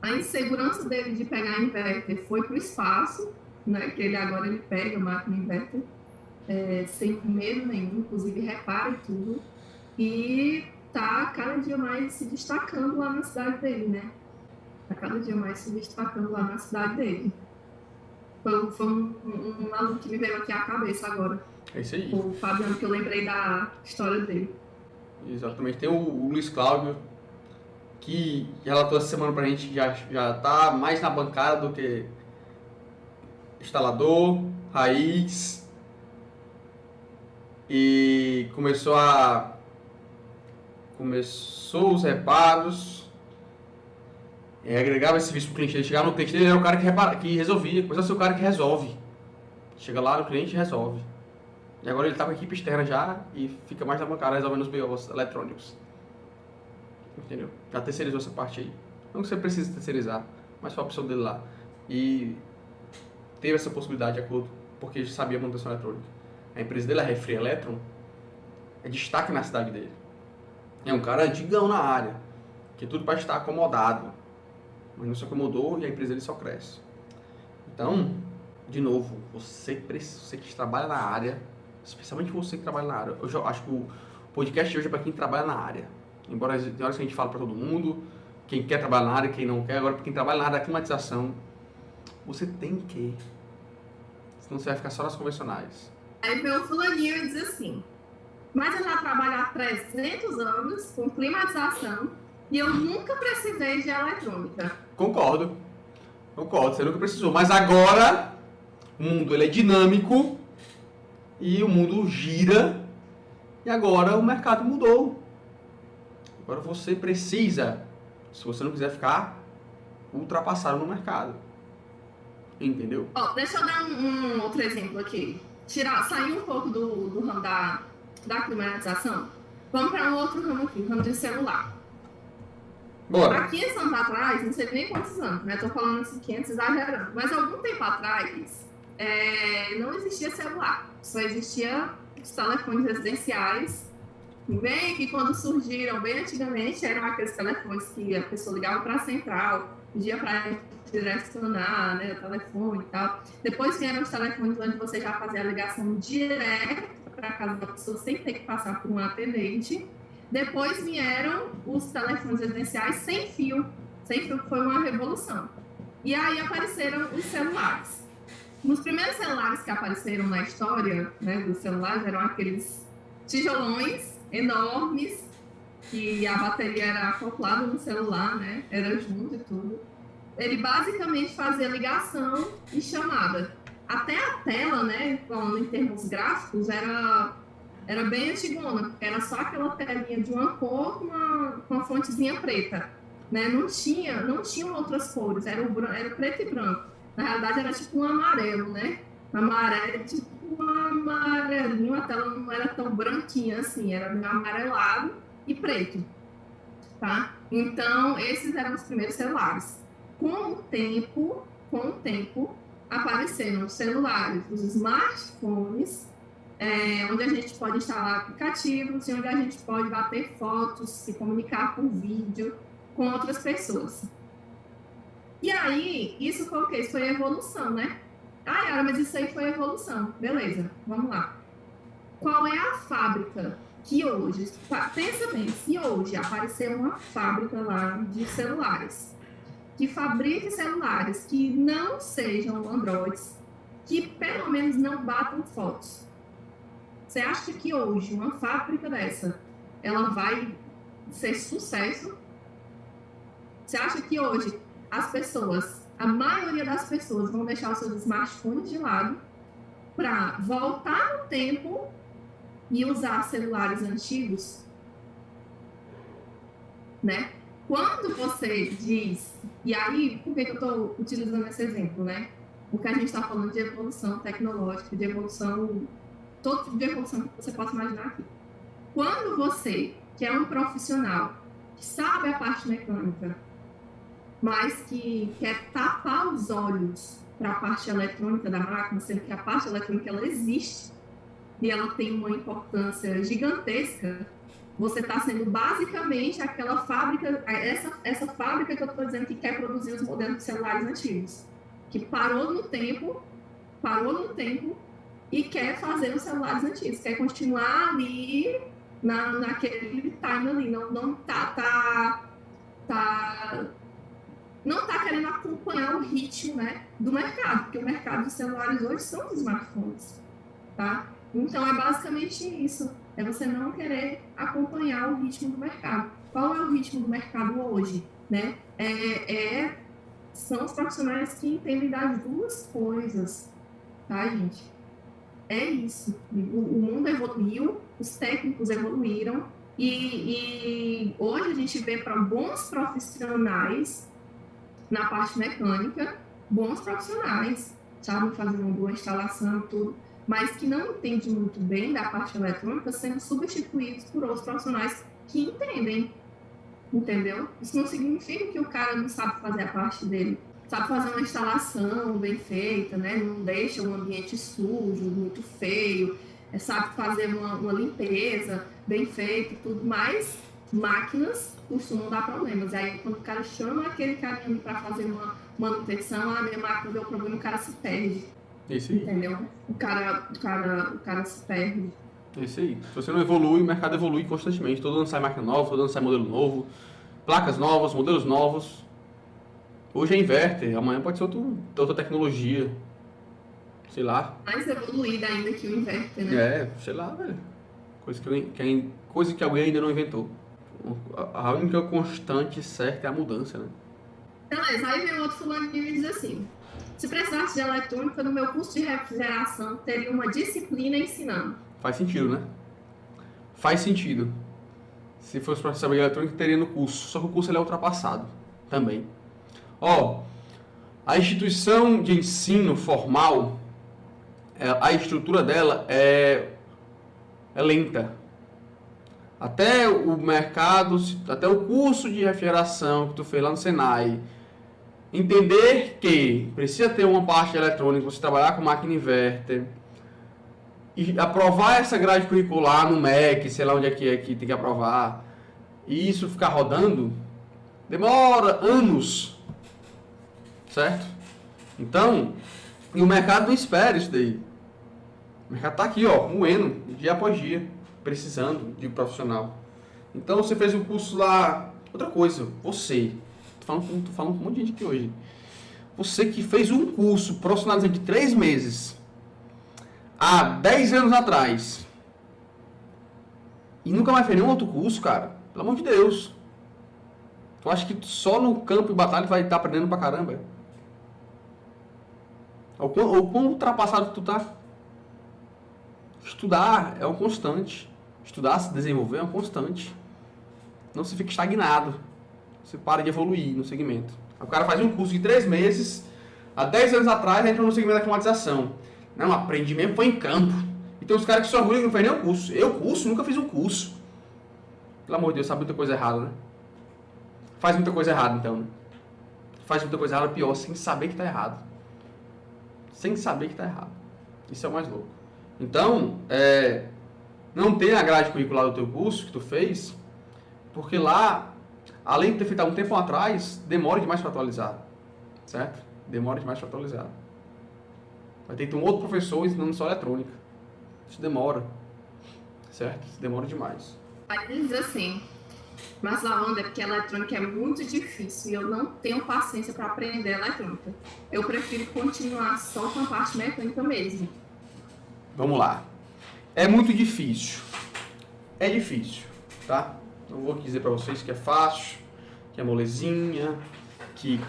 a insegurança dele de pegar inverter foi para o espaço, né, que agora ele pega a máquina inverter sem medo nenhum, inclusive repara e tudo, e tá cada dia mais se destacando lá na cidade dele, né? Tá cada dia mais se destacando lá na cidade dele. Foi um aluno que me veio aqui à cabeça agora. É isso aí. O Fabiano, que eu lembrei da história dele. Exatamente. Tem o Luiz Cláudio, que relatou essa semana pra gente que já tá mais na bancada do que instalador, raiz, e começou os reparos, agregava esse serviço pro cliente. Ele chegava no cliente dele, era o cara que resolvia, começou a ser o cara que resolve. Chega lá no cliente e resolve. E agora ele tá com a equipe externa já e fica mais na bancada resolvendo os BOs eletrônicos. Entendeu? Já terceirizou essa parte aí. Não que você precisa terceirizar, mas foi a opção dele lá. E teve essa possibilidade de acordo, porque sabia a manutenção eletrônica. A empresa dele, a Refri Electron, é destaque na cidade dele. É um cara antigão na área, que tudo para estar acomodado. mas não se acomodou e a empresa dele só cresce. Então, de novo, você que trabalha na área, especialmente você que trabalha na área, eu já acho que o podcast de hoje é para quem trabalha na área. Embora tem horas que a gente fala para todo mundo, quem quer trabalhar na área, quem não quer, agora para quem trabalha na área da climatização, você tem que, senão você vai ficar só nas convencionais. Aí vem o fulaninho e diz assim, mas eu já trabalho há 300 anos com climatização e eu nunca precisei de eletrônica. Concordo, você nunca precisou, mas agora o mundo ele é dinâmico e o mundo gira e agora o mercado mudou. Agora você precisa, se você não quiser ficar ultrapassado no mercado. Entendeu? Deixa eu dar um outro exemplo aqui. Sair um pouco do ramo da climatização. Vamos para um outro ramo aqui, o ramo de celular. Bora. Aqui em Santa atrás, não sei nem quantos anos, né? Tô falando assim, 500 exagerando. Mas algum tempo atrás, não existia celular. Só existia os telefones residenciais. Bem que quando surgiram, bem antigamente, eram aqueles telefones que a pessoa ligava para a central, pedia para direcionar, né, o telefone e tal. Depois vieram os telefones onde você já fazia a ligação direta para a casa da pessoa sem ter que passar por um atendente. Depois vieram os telefones residenciais sem fio. Sem fio foi uma revolução. E aí apareceram os celulares. Nos primeiros celulares que apareceram na história, né, dos celulares, eram aqueles tijolões enormes, que a bateria era acoplada no celular, né? Era junto e tudo. Ele basicamente fazia ligação e chamada. Até a tela, né, falando em termos gráficos, era bem antigona, porque era só aquela telinha de uma cor com uma fontezinha preta, né? Não tinham outras cores, era preto e branco. Na realidade era tipo um amarelo, né? Amarelo, tipo um amarelinho, a tela não era tão branquinha assim, era meio amarelado e preto, tá? Então, esses eram os primeiros celulares. Com o tempo, apareceram os celulares, os smartphones, onde a gente pode instalar aplicativos e onde a gente pode bater fotos, se comunicar por vídeo com outras pessoas. E aí, isso foi o quê? Isso foi evolução, né? Ah, Yara, mas isso aí foi evolução. Beleza, vamos lá. Qual é a fábrica que hoje... Pensa bem, se hoje aparecer uma fábrica lá de celulares, que fabrique celulares que não sejam Androids, que pelo menos não batam fotos. Você acha que hoje uma fábrica dessa, ela vai ser sucesso? Você acha que hoje a maioria das pessoas vão deixar os seus smartphones de lado para voltar no tempo e usar celulares antigos, né? Quando você diz, e aí, por que eu estou utilizando esse exemplo, né? Porque a gente está falando de evolução tecnológica, de evolução, todo tipo de evolução que você possa imaginar aqui. Quando você, que é um profissional, que sabe a parte mecânica, mas que quer tapar os olhos para a parte eletrônica da máquina, sendo que a parte eletrônica ela existe e ela tem uma importância gigantesca, você está sendo basicamente aquela fábrica, essa fábrica que eu estou dizendo que quer produzir os modelos de celulares antigos, que parou no tempo e quer fazer os celulares antigos, quer continuar ali naquele time ali, não está querendo acompanhar o ritmo, né, do mercado, porque o mercado de celulares hoje são os smartphones, tá? Então, é basicamente isso, é você não querer acompanhar o ritmo do mercado. Qual é o ritmo do mercado hoje, né? São os profissionais que entendem das duas coisas, tá, gente? É isso. O mundo evoluiu, os técnicos evoluíram e hoje a gente vê para bons profissionais na parte mecânica, bons profissionais, sabem fazer uma boa instalação e tudo, mas que não entendem muito bem da parte eletrônica sendo substituídos por outros profissionais que entendem, entendeu? Isso não significa que o cara não sabe fazer a parte dele, sabe fazer uma instalação bem feita, né? Não deixa um ambiente sujo, muito feio, sabe fazer uma limpeza bem feita e tudo mais, máquinas costumam dar problemas. E aí, quando o cara chama aquele carinha para fazer uma manutenção, a minha máquina deu problema, o cara se perde. Isso aí. Entendeu? O cara se perde. Isso aí. Se você não evolui, o mercado evolui constantemente. Todo ano sai máquina nova, todo ano sai modelo novo, placas novas, modelos novos. Hoje é inverter, amanhã pode ser outra tecnologia. Sei lá. Mais evoluída ainda que o inverter, né? Sei lá, velho. Coisa que alguém ainda não inventou. A única constante certa é a mudança, né? Beleza, aí vem outro fulano e me diz assim: se precisasse de eletrônica, no meu curso de refrigeração, teria uma disciplina ensinando. Faz sentido, né? Faz sentido. Se fosse para saber eletrônica, teria no curso. Só que o curso ele é ultrapassado também. A instituição de ensino formal, a estrutura dela é lenta. Até o mercado, até o curso de refrigeração que tu fez lá no Senai, entender que precisa ter uma parte eletrônica, você trabalhar com máquina inverter, e aprovar essa grade curricular no MEC, sei lá onde é que tem que aprovar, e isso ficar rodando, demora anos, certo? Então, e o mercado não espera isso daí. O mercado tá aqui, moendo, dia após dia, precisando de profissional. Então, você fez um curso lá, outra coisa, você, tô falando com um monte de gente aqui hoje, você que fez um curso profissionalizante de 3 meses, há 10 anos atrás, e nunca mais fez nenhum outro curso, cara, pelo amor de Deus. Tu acha que só no campo de batalha vai estar aprendendo pra caramba? Ou quão ultrapassado tu tá? Estudar é um constante. Estudar, se desenvolver é um constante. Não se fica estagnado. Você para de evoluir no segmento. O cara faz um curso de 3 meses, há 10 anos atrás, entra no segmento da climatização. Não, aprendi mesmo, foi em campo. E tem uns caras que só orgulham que não fez nem um curso. Nunca fiz um curso. Pelo amor de Deus, sabe muita coisa errada, né? Faz muita coisa errada, então, né? Faz muita coisa errada, pior, sem saber que tá errado. Sem saber que tá errado. Isso é o mais louco. Então, não tem a grade curricular do teu curso que tu fez, porque lá, além de ter feito há um tempo atrás, demora demais para atualizar. Certo? Demora demais para atualizar. Vai ter que ter um outro professor ensinando só eletrônica. Isso demora. Certo? Isso demora demais. Aí ele diz assim: mas Lavanda, é porque a eletrônica é muito difícil e eu não tenho paciência para aprender eletrônica. Eu prefiro continuar só com a parte mecânica mesmo. Vamos lá. É muito difícil. É difícil, tá? Não vou dizer para vocês que é fácil, que é molezinha, que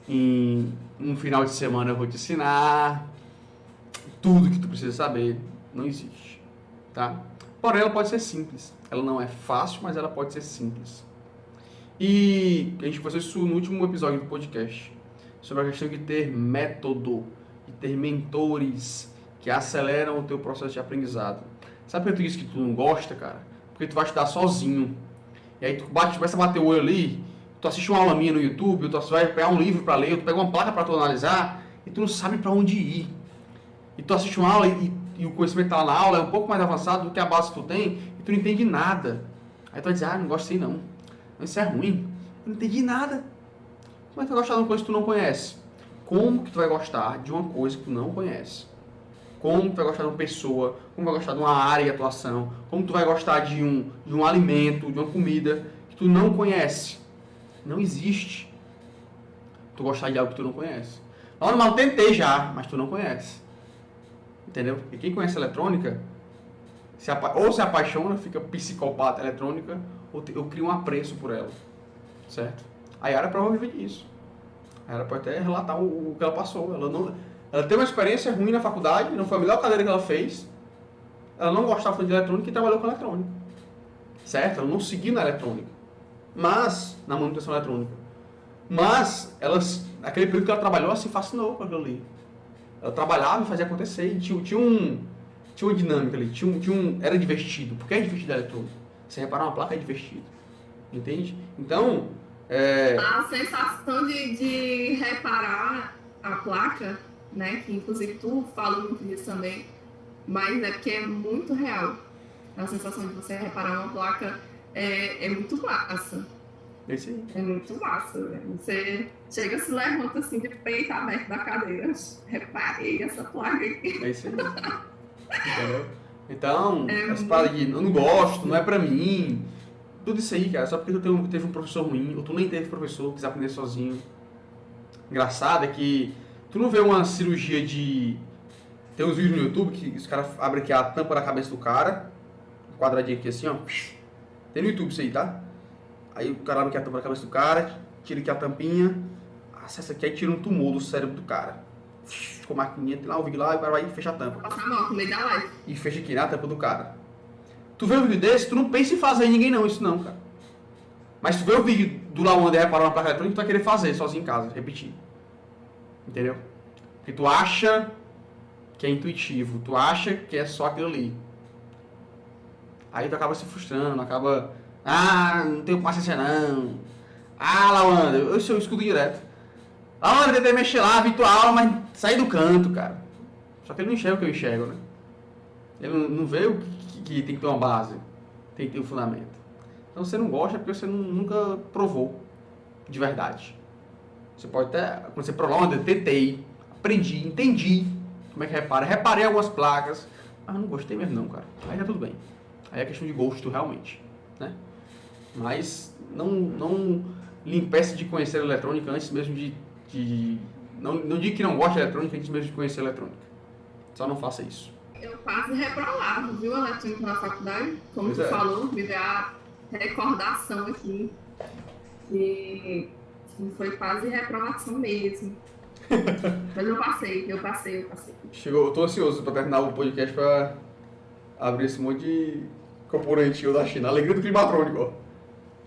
em um final de semana eu vou te ensinar tudo que tu precisa saber. Não existe, tá? Porém, ela pode ser simples. Ela não é fácil, mas ela pode ser simples. E a gente conversou isso no último episódio do podcast, sobre a questão de ter método, de ter mentores que aceleram o teu processo de aprendizado. Sabe por que tu disse que tu não gosta, cara? Porque tu vai estudar sozinho. E aí tu começa a bater o olho ali, tu assiste uma aula minha no YouTube, tu vai pegar um livro para ler, tu pega uma placa para tu analisar, e tu não sabe para onde ir. E tu assiste uma aula e o conhecimento que tá lá na aula é um pouco mais avançado do que a base que tu tem, e tu não entende nada. Aí tu vai dizer, não gosto disso aí não. Isso é ruim. Eu não entendi nada. Como é que tu vai gostar de uma coisa que tu não conhece? Como que tu vai gostar de uma coisa que tu não conhece? Como tu vai gostar de uma pessoa? Como vai gostar de uma área de atuação? Como tu vai gostar de um alimento, de uma comida que tu não conhece? Não existe tu gostar de algo que tu não conhece. Normal, tentei já, mas tu não conhece. Entendeu? E quem conhece eletrônica, ou se apaixona, fica psicopata eletrônica, ou cria um apreço por ela. Certo? A Yara prova viver disso. A Yara pode até relatar o que ela passou. Ela teve uma experiência ruim na faculdade, não foi a melhor cadeira que ela fez. Ela não gostava de eletrônica e trabalhou com eletrônica. Certo? Ela não seguiu na eletrônica. Mas, na manutenção eletrônica. Mas, aquele período que ela trabalhou, ela se fascinou com aquilo ali. Ela trabalhava e fazia acontecer. E tinha uma dinâmica ali. Era divertido. Por que é divertido a eletrônica? Você reparar uma placa é divertido. Entende? Então, a sensação de reparar a placa, né, que inclusive tu falou muito disso também, mas é porque é muito real. A sensação de você reparar uma placa é muito massa. É isso aí. É muito massa, né? Você chega, se levanta assim de peito aberto da cadeira. Reparei essa placa aqui. É isso aí. Entendeu? Então, essa parada de eu não gosto, não é pra mim. Tudo isso aí, cara, só porque tu teve um professor ruim, ou tu nem teve professor, quis aprender sozinho. Engraçado é que tu não vê uma cirurgia de... Tem uns vídeos no YouTube que os caras abrem aqui a tampa da cabeça do cara, um quadradinho aqui assim, ó. Tem no YouTube isso aí, tá? Aí o cara abre aqui a tampa da cabeça do cara, tira aqui a tampinha, acessa aqui e tira um tumor do cérebro do cara. Com a maquininha, tem lá o vídeo lá, e o cara vai e fecha a tampa. Passar mal no meio da live. E fecha aqui na tampa do cara. Tu vê um vídeo desse, tu não pensa em fazer em ninguém não, isso não, cara. Mas tu vê o vídeo do Lawanda reparar uma placa eletrônica, tu vai querer fazer sozinho em casa, repetir. Entendeu? Porque tu acha que é intuitivo, tu acha que é só aquilo ali. Aí tu acaba se frustrando, acaba... Ah, não tenho paciência não. Ah, Lawanda, eu escuto direto. Lawanda, tentei mexer lá, vi tua aula, mas saí do canto, cara. Só que ele não enxerga o que eu enxergo, né? Ele não vê o que tem que ter uma base, tem que ter um fundamento. Então você não gosta porque você nunca provou de verdade. Você pode até, quando você prova, eu tentei, aprendi, entendi como é que repara, reparei algumas placas, mas não gostei mesmo não, cara. Aí tá tudo bem. Aí é questão de gosto realmente, né? Mas não lhe impeça de conhecer a eletrônica antes mesmo não diga que não gosta de eletrônica antes mesmo de conhecer a eletrônica. Só não faça isso. Eu quase reprovava, viu, eletrônica na faculdade? Como Pois tu é. falou, me deu a recordação aqui. Que foi quase reprovação mesmo. Mas eu passei. Eu tô ansioso pra terminar o podcast pra abrir esse monte de componente da China. Alegria do climatrônico, ó.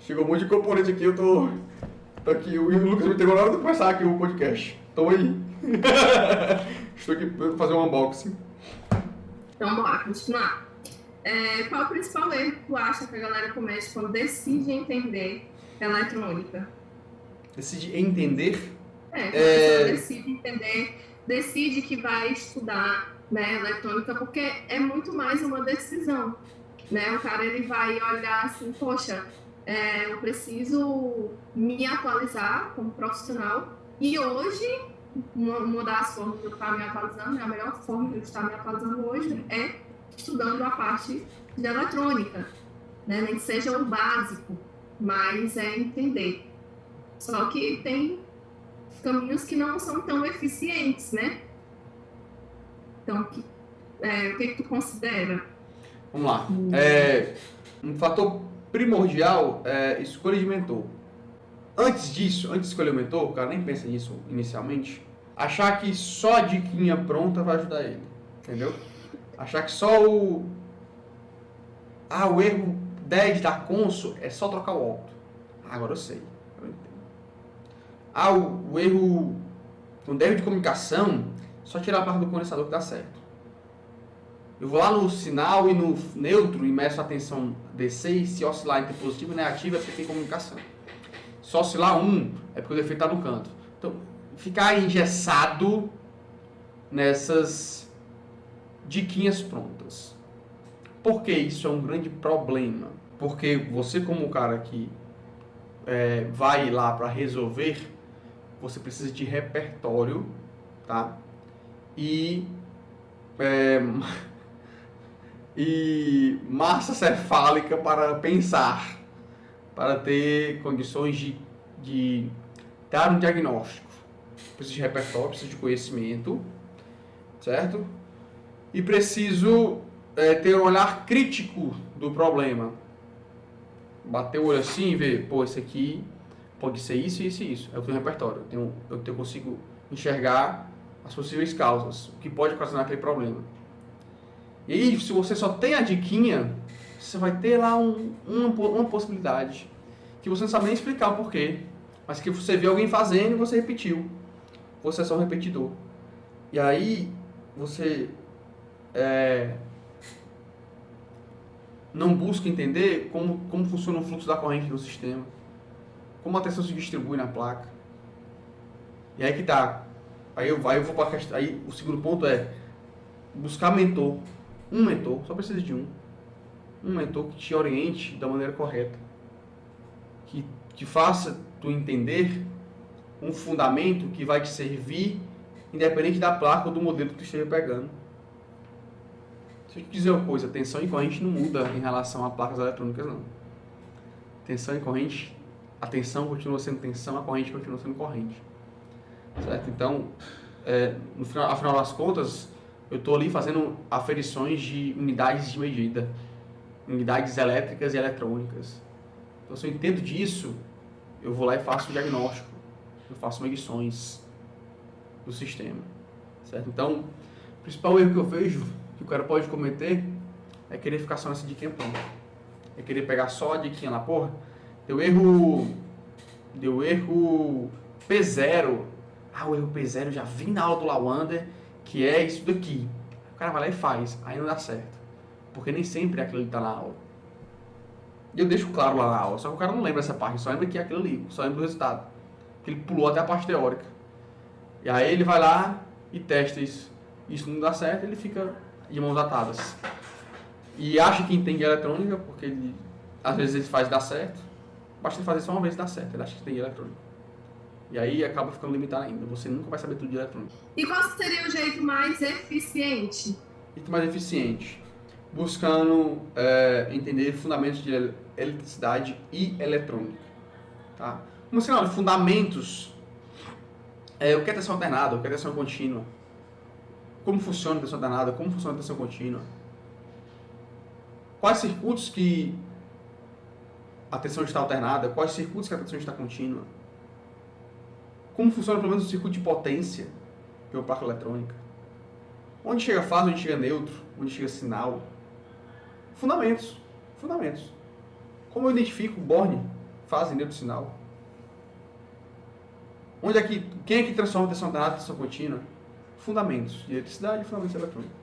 Chegou um monte de componente aqui, eu tô aqui. O Lucas me pegou na hora de começar aqui o podcast. Tamo aí. Estou aqui pra fazer um unboxing. Então, bora continuar. Qual é o principal erro que tu acha que a galera comete quando decide entender eletrônica? Decide entender. A pessoa decide entender, decide que vai estudar, né, eletrônica, porque é muito mais uma decisão, né? O cara ele vai olhar assim, poxa, eu preciso me atualizar como profissional e hoje mudar as formas de eu estar me atualizando, né? A melhor forma de eu estar me atualizando hoje é estudando a parte de eletrônica, né? Nem que seja o básico, mas é entender. Só que tem caminhos que não são tão eficientes, né? Então, o que tu considera? Vamos lá. Um fator primordial é escolha de mentor. Antes de escolher o mentor, o cara nem pensa nisso inicialmente, achar que só a diquinha pronta vai ajudar ele, entendeu? Achar que só o erro 10 da Consul é só trocar o alto. Agora eu sei, eu entendo. O erro de comunicação, só tirar a parte do condensador que dá certo. Eu vou lá no sinal e no neutro e meço a tensão DC, se oscilar entre positivo e negativo é porque tem comunicação. Se oscilar 1 é porque o defeito está no canto. Então, ficar engessado nessas diquinhas prontas. Por que isso é um grande problema? Porque você, como o cara que vai lá para resolver, você precisa de repertório, tá? E massa cefálica para pensar, para ter condições de dar um diagnóstico. Preciso de repertório, preciso de conhecimento, certo? E preciso ter um olhar crítico do problema. Bater o olho assim e ver, pô, esse aqui pode ser isso, isso e isso. É o teu repertório. Eu consigo enxergar as possíveis causas, o que pode ocasionar aquele problema. E aí, se você só tem a diquinha, você vai ter lá uma possibilidade que você não sabe nem explicar o porquê, mas que você viu alguém fazendo e você repetiu. Você é só um repetidor. E aí, você não busca entender como funciona o fluxo da corrente do sistema, como a tensão se distribui na placa. E aí que tá. Aí eu vou para a questão. Aí o segundo ponto é buscar mentor. Um mentor, só precisa de um. um mentor que te oriente da maneira correta, que te faça tu entender um fundamento que vai te servir independente da placa ou do modelo que tu esteja pegando. Deixa eu te dizer uma coisa, tensão e corrente não muda em relação a placas eletrônicas, não. Tensão e corrente, a tensão continua sendo tensão, a corrente continua sendo corrente. Certo? Então, afinal das contas, eu estou ali fazendo aferições de unidades de medida, unidades elétricas e eletrônicas. Então, se eu entendo disso, eu vou lá e faço o diagnóstico, eu faço medições do sistema. Certo? Então, o principal erro que eu vejo que o cara pode cometer é querer ficar só nessa diquinha pronta. É querer pegar só a diquinha lá, porra, deu erro P0. O erro P0 eu já vi na aula do Lawander, que é isso daqui. O cara vai lá e faz, aí não dá certo. Porque nem sempre é aquilo que tá na aula. E eu deixo claro lá na aula, só que o cara não lembra essa parte, só lembra que é aquilo ali, só lembra do resultado. Porque ele pulou até a parte teórica. E aí ele vai lá e testa isso. Isso não dá certo, ele fica de mãos atadas. E acha que entende eletrônica, porque ele, às vezes ele faz dar certo. Basta ele fazer só uma vez e dar certo, ele acha que entende eletrônica. E aí acaba ficando limitado ainda. Você nunca vai saber tudo de eletrônica. E qual seria o jeito mais eficiente? Jeito mais eficiente. Buscando entender fundamentos de eletricidade e eletrônica. Tá? Como assim, fundamentos. O que é tensão alternada, o que é tensão contínua. Como funciona a tensão alternada, como funciona a tensão contínua. Quais circuitos que a tensão está alternada, quais circuitos que a tensão está contínua. Como funciona pelo menos o circuito de potência de uma placa eletrônica. Onde chega fase, onde chega neutro, onde chega sinal. Fundamentos. Como eu identifico borne, fase, neutro, sinal. Quem é que transforma a tensão alternada em tensão contínua? Fundamentos de eletricidade e fundamentos eletrônicos.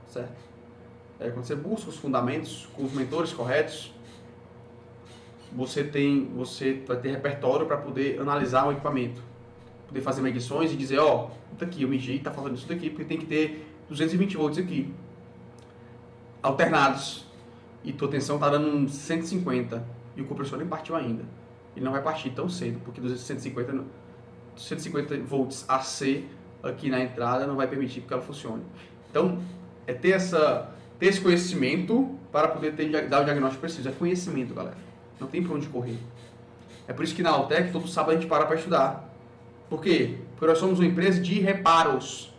Certo? Quando você busca os fundamentos com os mentores corretos, você vai ter repertório para poder analisar um equipamento. Poder fazer medições e dizer, isso aqui, eu medi, está falando isso daqui, porque tem que ter 220 volts aqui. Alternados. E tua tensão está dando uns 150. E o compressor nem partiu ainda. Ele não vai partir tão cedo, porque 150 volts AC aqui na entrada não vai permitir que ela funcione. Então, ter esse conhecimento para poder dar o diagnóstico preciso. É conhecimento, galera. Não tem para onde correr. É por isso que na Altec, todo sábado a gente para estudar. Por quê? Porque nós somos uma empresa de reparos.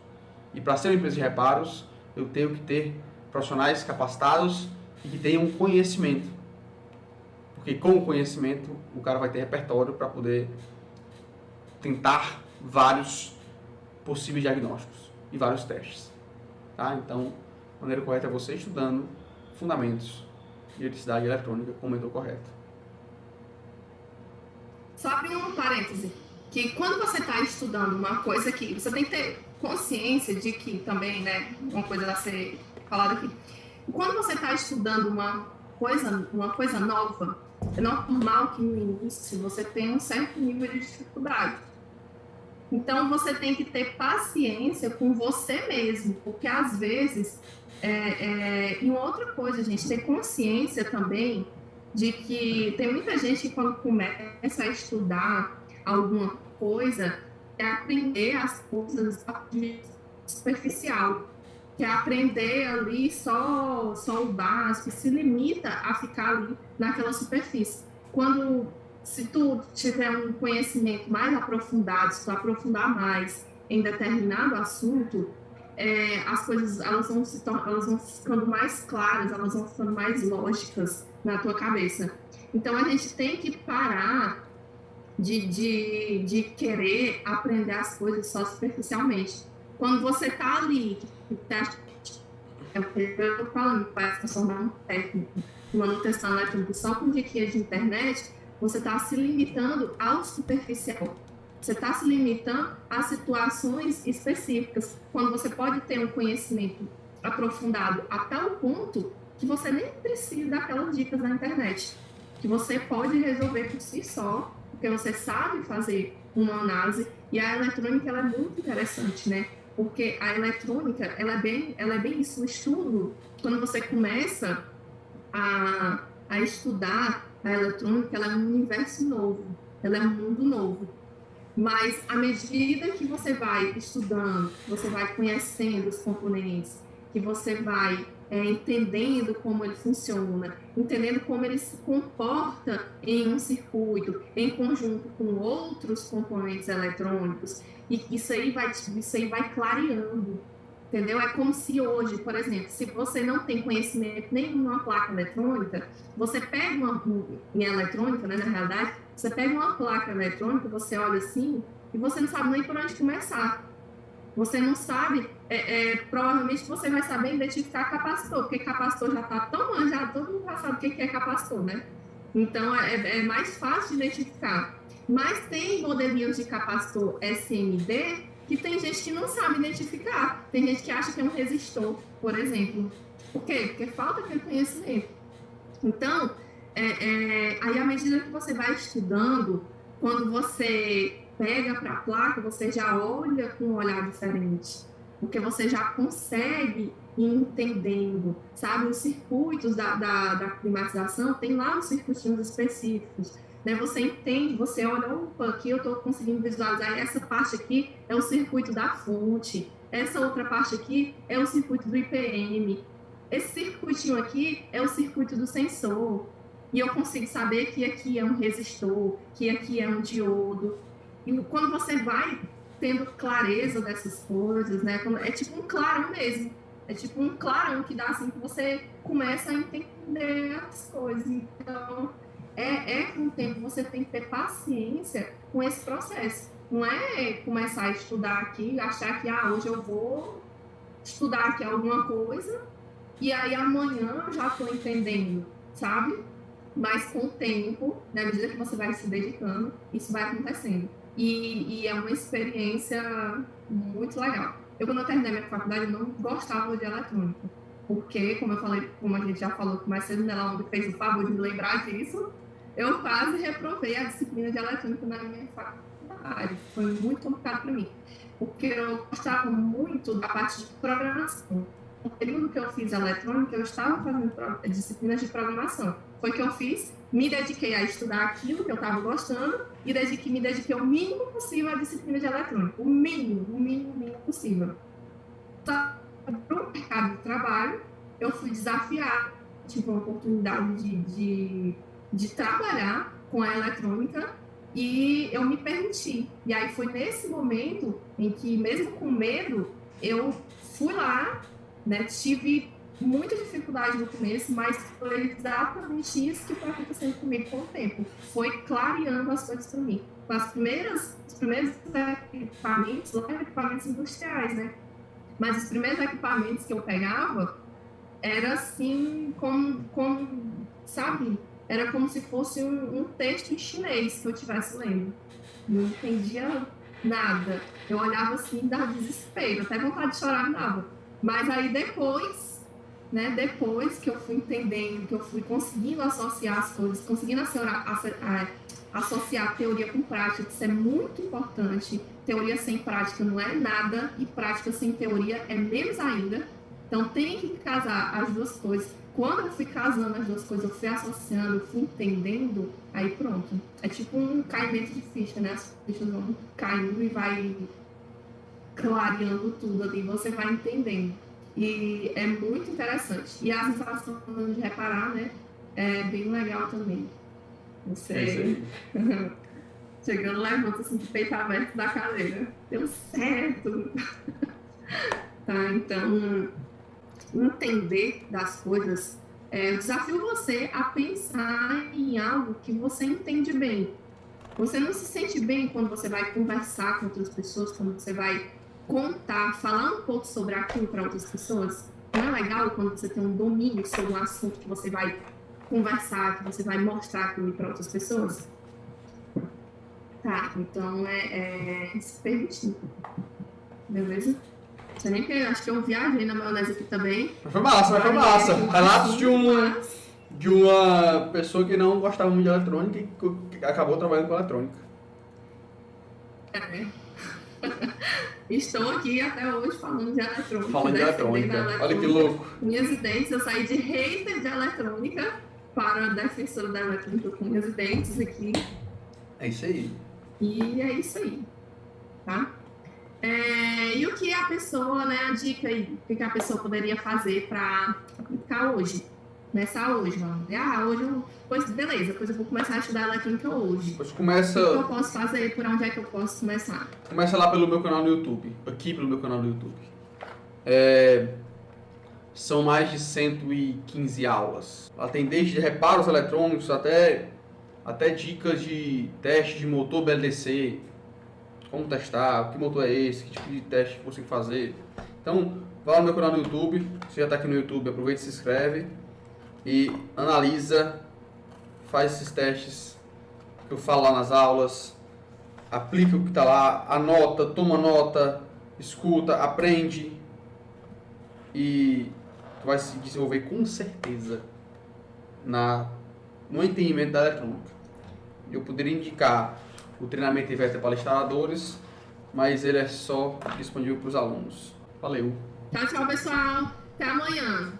E para ser uma empresa de reparos, eu tenho que ter profissionais capacitados e que tenham conhecimento. Porque com o conhecimento, o cara vai ter repertório para poder tentar vários possíveis diagnósticos e vários testes. Tá? Então, a maneira correta é você estudando fundamentos de eletricidade e eletrônica com o mentor correto. Só abrir um parêntese, que quando você está estudando uma coisa aqui, você tem que ter consciência de que também, né, uma coisa a ser falada aqui. Quando você está estudando uma coisa nova, é normal que no início você tenha um certo nível de dificuldade. Então, você tem que ter paciência com você mesmo, porque às vezes, e outra coisa, gente, ter consciência também de que tem muita gente que quando começa a estudar alguma coisa, é aprender as coisas de superficial, que é aprender ali só o básico, se limita a ficar ali naquela superfície. Se tu tiver um conhecimento mais aprofundado, se tu aprofundar mais em determinado assunto, as coisas elas vão ficando mais claras, elas vão ficando mais lógicas na tua cabeça. Então a gente tem que parar de querer aprender as coisas só superficialmente. Quando você está ali, eu estou falando, para transformar um técnico de manutenção eletrônica só com diquinhas de internet, você está se limitando ao superficial. Você está se limitando a situações específicas, quando você pode ter um conhecimento aprofundado a tal ponto que você nem precisa daquelas dicas na internet, que você pode resolver por si só, porque você sabe fazer uma análise. E a eletrônica ela é muito interessante, né? Porque a eletrônica ela é bem isso, o estudo. Quando você começa a estudar a eletrônica, ela é um universo novo, ela é um mundo novo. Mas à medida que você vai estudando, você vai conhecendo os componentes, que você vai entendendo como ele funciona, entendendo como ele se comporta em um circuito, em conjunto com outros componentes eletrônicos, e isso aí vai clareando, entendeu? É como se hoje, por exemplo, se você não tem conhecimento nenhum numa placa eletrônica, você pega em eletrônica, né, na realidade, você pega uma placa eletrônica, você olha assim, e você não sabe nem por onde começar. Você não sabe, provavelmente você vai saber identificar capacitor, porque capacitor já está tão manjado, todo mundo já sabe o que é capacitor, né? Então é mais fácil de identificar. Mas tem modelinhos de capacitor SMD que tem gente que não sabe identificar. Tem gente que acha que é um resistor, por exemplo. Por quê? Porque falta aquele conhecimento. Então, aí à medida que você vai estudando, quando você pega para a placa, você já olha com um olhar diferente, porque você já consegue ir entendendo, sabe? Os circuitos da climatização, tem lá os circuitinhos específicos, né? Você entende, você olha, opa, aqui eu estou conseguindo visualizar, essa parte aqui é o circuito da fonte, essa outra parte aqui é o circuito do IPM, esse circuitinho aqui é o circuito do sensor, e eu consigo saber que aqui é um resistor, que aqui é um diodo. E quando você vai tendo clareza dessas coisas, né? É tipo um clarão mesmo. É tipo um clarão que dá assim que você começa a entender as coisas. Então, com o tempo você tem que ter paciência com esse processo. Não é começar a estudar aqui, achar que hoje eu vou estudar aqui alguma coisa e aí amanhã eu já estou entendendo, sabe? Mas com o tempo, na medida que você vai se dedicando, isso vai acontecendo. E é uma experiência muito legal. Eu, quando eu terminei minha faculdade, não gostava de eletrônica. Porque, como eu falei, como a gente já falou mais cedo, ela fez o favor de me lembrar disso, eu quase reprovei a disciplina de eletrônica na minha faculdade. Foi muito complicado para mim. Porque eu gostava muito da parte de programação. No período que eu fiz eletrônica, eu estava fazendo disciplinas de programação. Foi que eu fiz, me dediquei a estudar aquilo que eu estava gostando e me dediquei o mínimo possível à disciplina de eletrônica. O mínimo possível. Para o mercado de trabalho, eu fui desafiar, tive uma oportunidade de trabalhar com a eletrônica e eu me permiti. E aí foi nesse momento em que, mesmo com medo, eu fui lá, né, tive muita dificuldade no começo, mas foi exatamente isso que foi acontecendo comigo com o tempo. Foi clareando as coisas para mim. Os primeiros equipamentos, lá eram equipamentos industriais, né? Mas os primeiros equipamentos que eu pegava era assim, sabe? Era como se fosse um texto em chinês que eu estivesse lendo. Não entendia nada. Eu olhava assim, dava desespero, até vontade de chorar me dava. Mas aí depois, né, depois que eu fui entendendo, que eu fui conseguindo associar as coisas, conseguindo associar teoria com prática, isso é muito importante. Teoria sem prática não é nada e prática sem teoria é menos ainda. Então tem que casar as duas coisas. Quando eu fui casando as duas coisas, eu fui associando, eu fui entendendo, aí pronto. É tipo um caimento de ficha, né? As fichas vão caindo e vai clareando tudo ali, você vai entendendo. E é muito interessante. E a sensação de reparar, né, é bem legal também. Você chegando, levanta assim, de peito aberto da cadeira. Deu certo! Tá, então, entender das coisas, eu desafio você a pensar em algo que você entende bem. Você não se sente bem quando você vai conversar com outras pessoas, quando você vai contar, falar um pouco sobre aquilo para outras pessoas? Não é legal quando você tem um domínio sobre um assunto que você vai conversar, que você vai mostrar aquilo para outras pessoas? Tá, então se permitir. Beleza? Não sei nem que acho que eu viajei na maionese aqui também. Mas foi massa, Relatos de uma pessoa que não gostava muito de eletrônica e que acabou trabalhando com eletrônica. Estou aqui até hoje falando de eletrônica. Falando de eletrônica. Olha que louco. Unhas e dentes, eu saí de hater de eletrônica para defensora da eletrônica com unhas e dentes aqui. É isso aí. E é isso aí, tá? E o que a pessoa, né, a dica aí, o que a pessoa poderia fazer para aplicar hoje? Começar hoje, vamos ver. Hoje, beleza, depois eu vou começar a estudar eletrônica hoje. Pois começa... O que eu posso fazer? Por onde é que eu posso começar? Começa lá pelo meu canal no YouTube. Aqui pelo meu canal no YouTube. São mais de 115 aulas. Lá tem desde reparos eletrônicos até dicas de teste de motor BLDC. Como testar, que motor é esse, que tipo de teste você tem que fazer. Então, vá lá no meu canal no YouTube. Se já está aqui no YouTube, aproveita e se inscreve. E analisa, faz esses testes que eu falo lá nas aulas. Aplica o que está lá, anota, toma nota, escuta, aprende. E tu vai se desenvolver com certeza no entendimento da eletrônica. Eu poderia indicar o treinamento Inverter para instaladores, mas ele é só disponível para os alunos. Valeu! Tchau, tchau, pessoal! Até amanhã!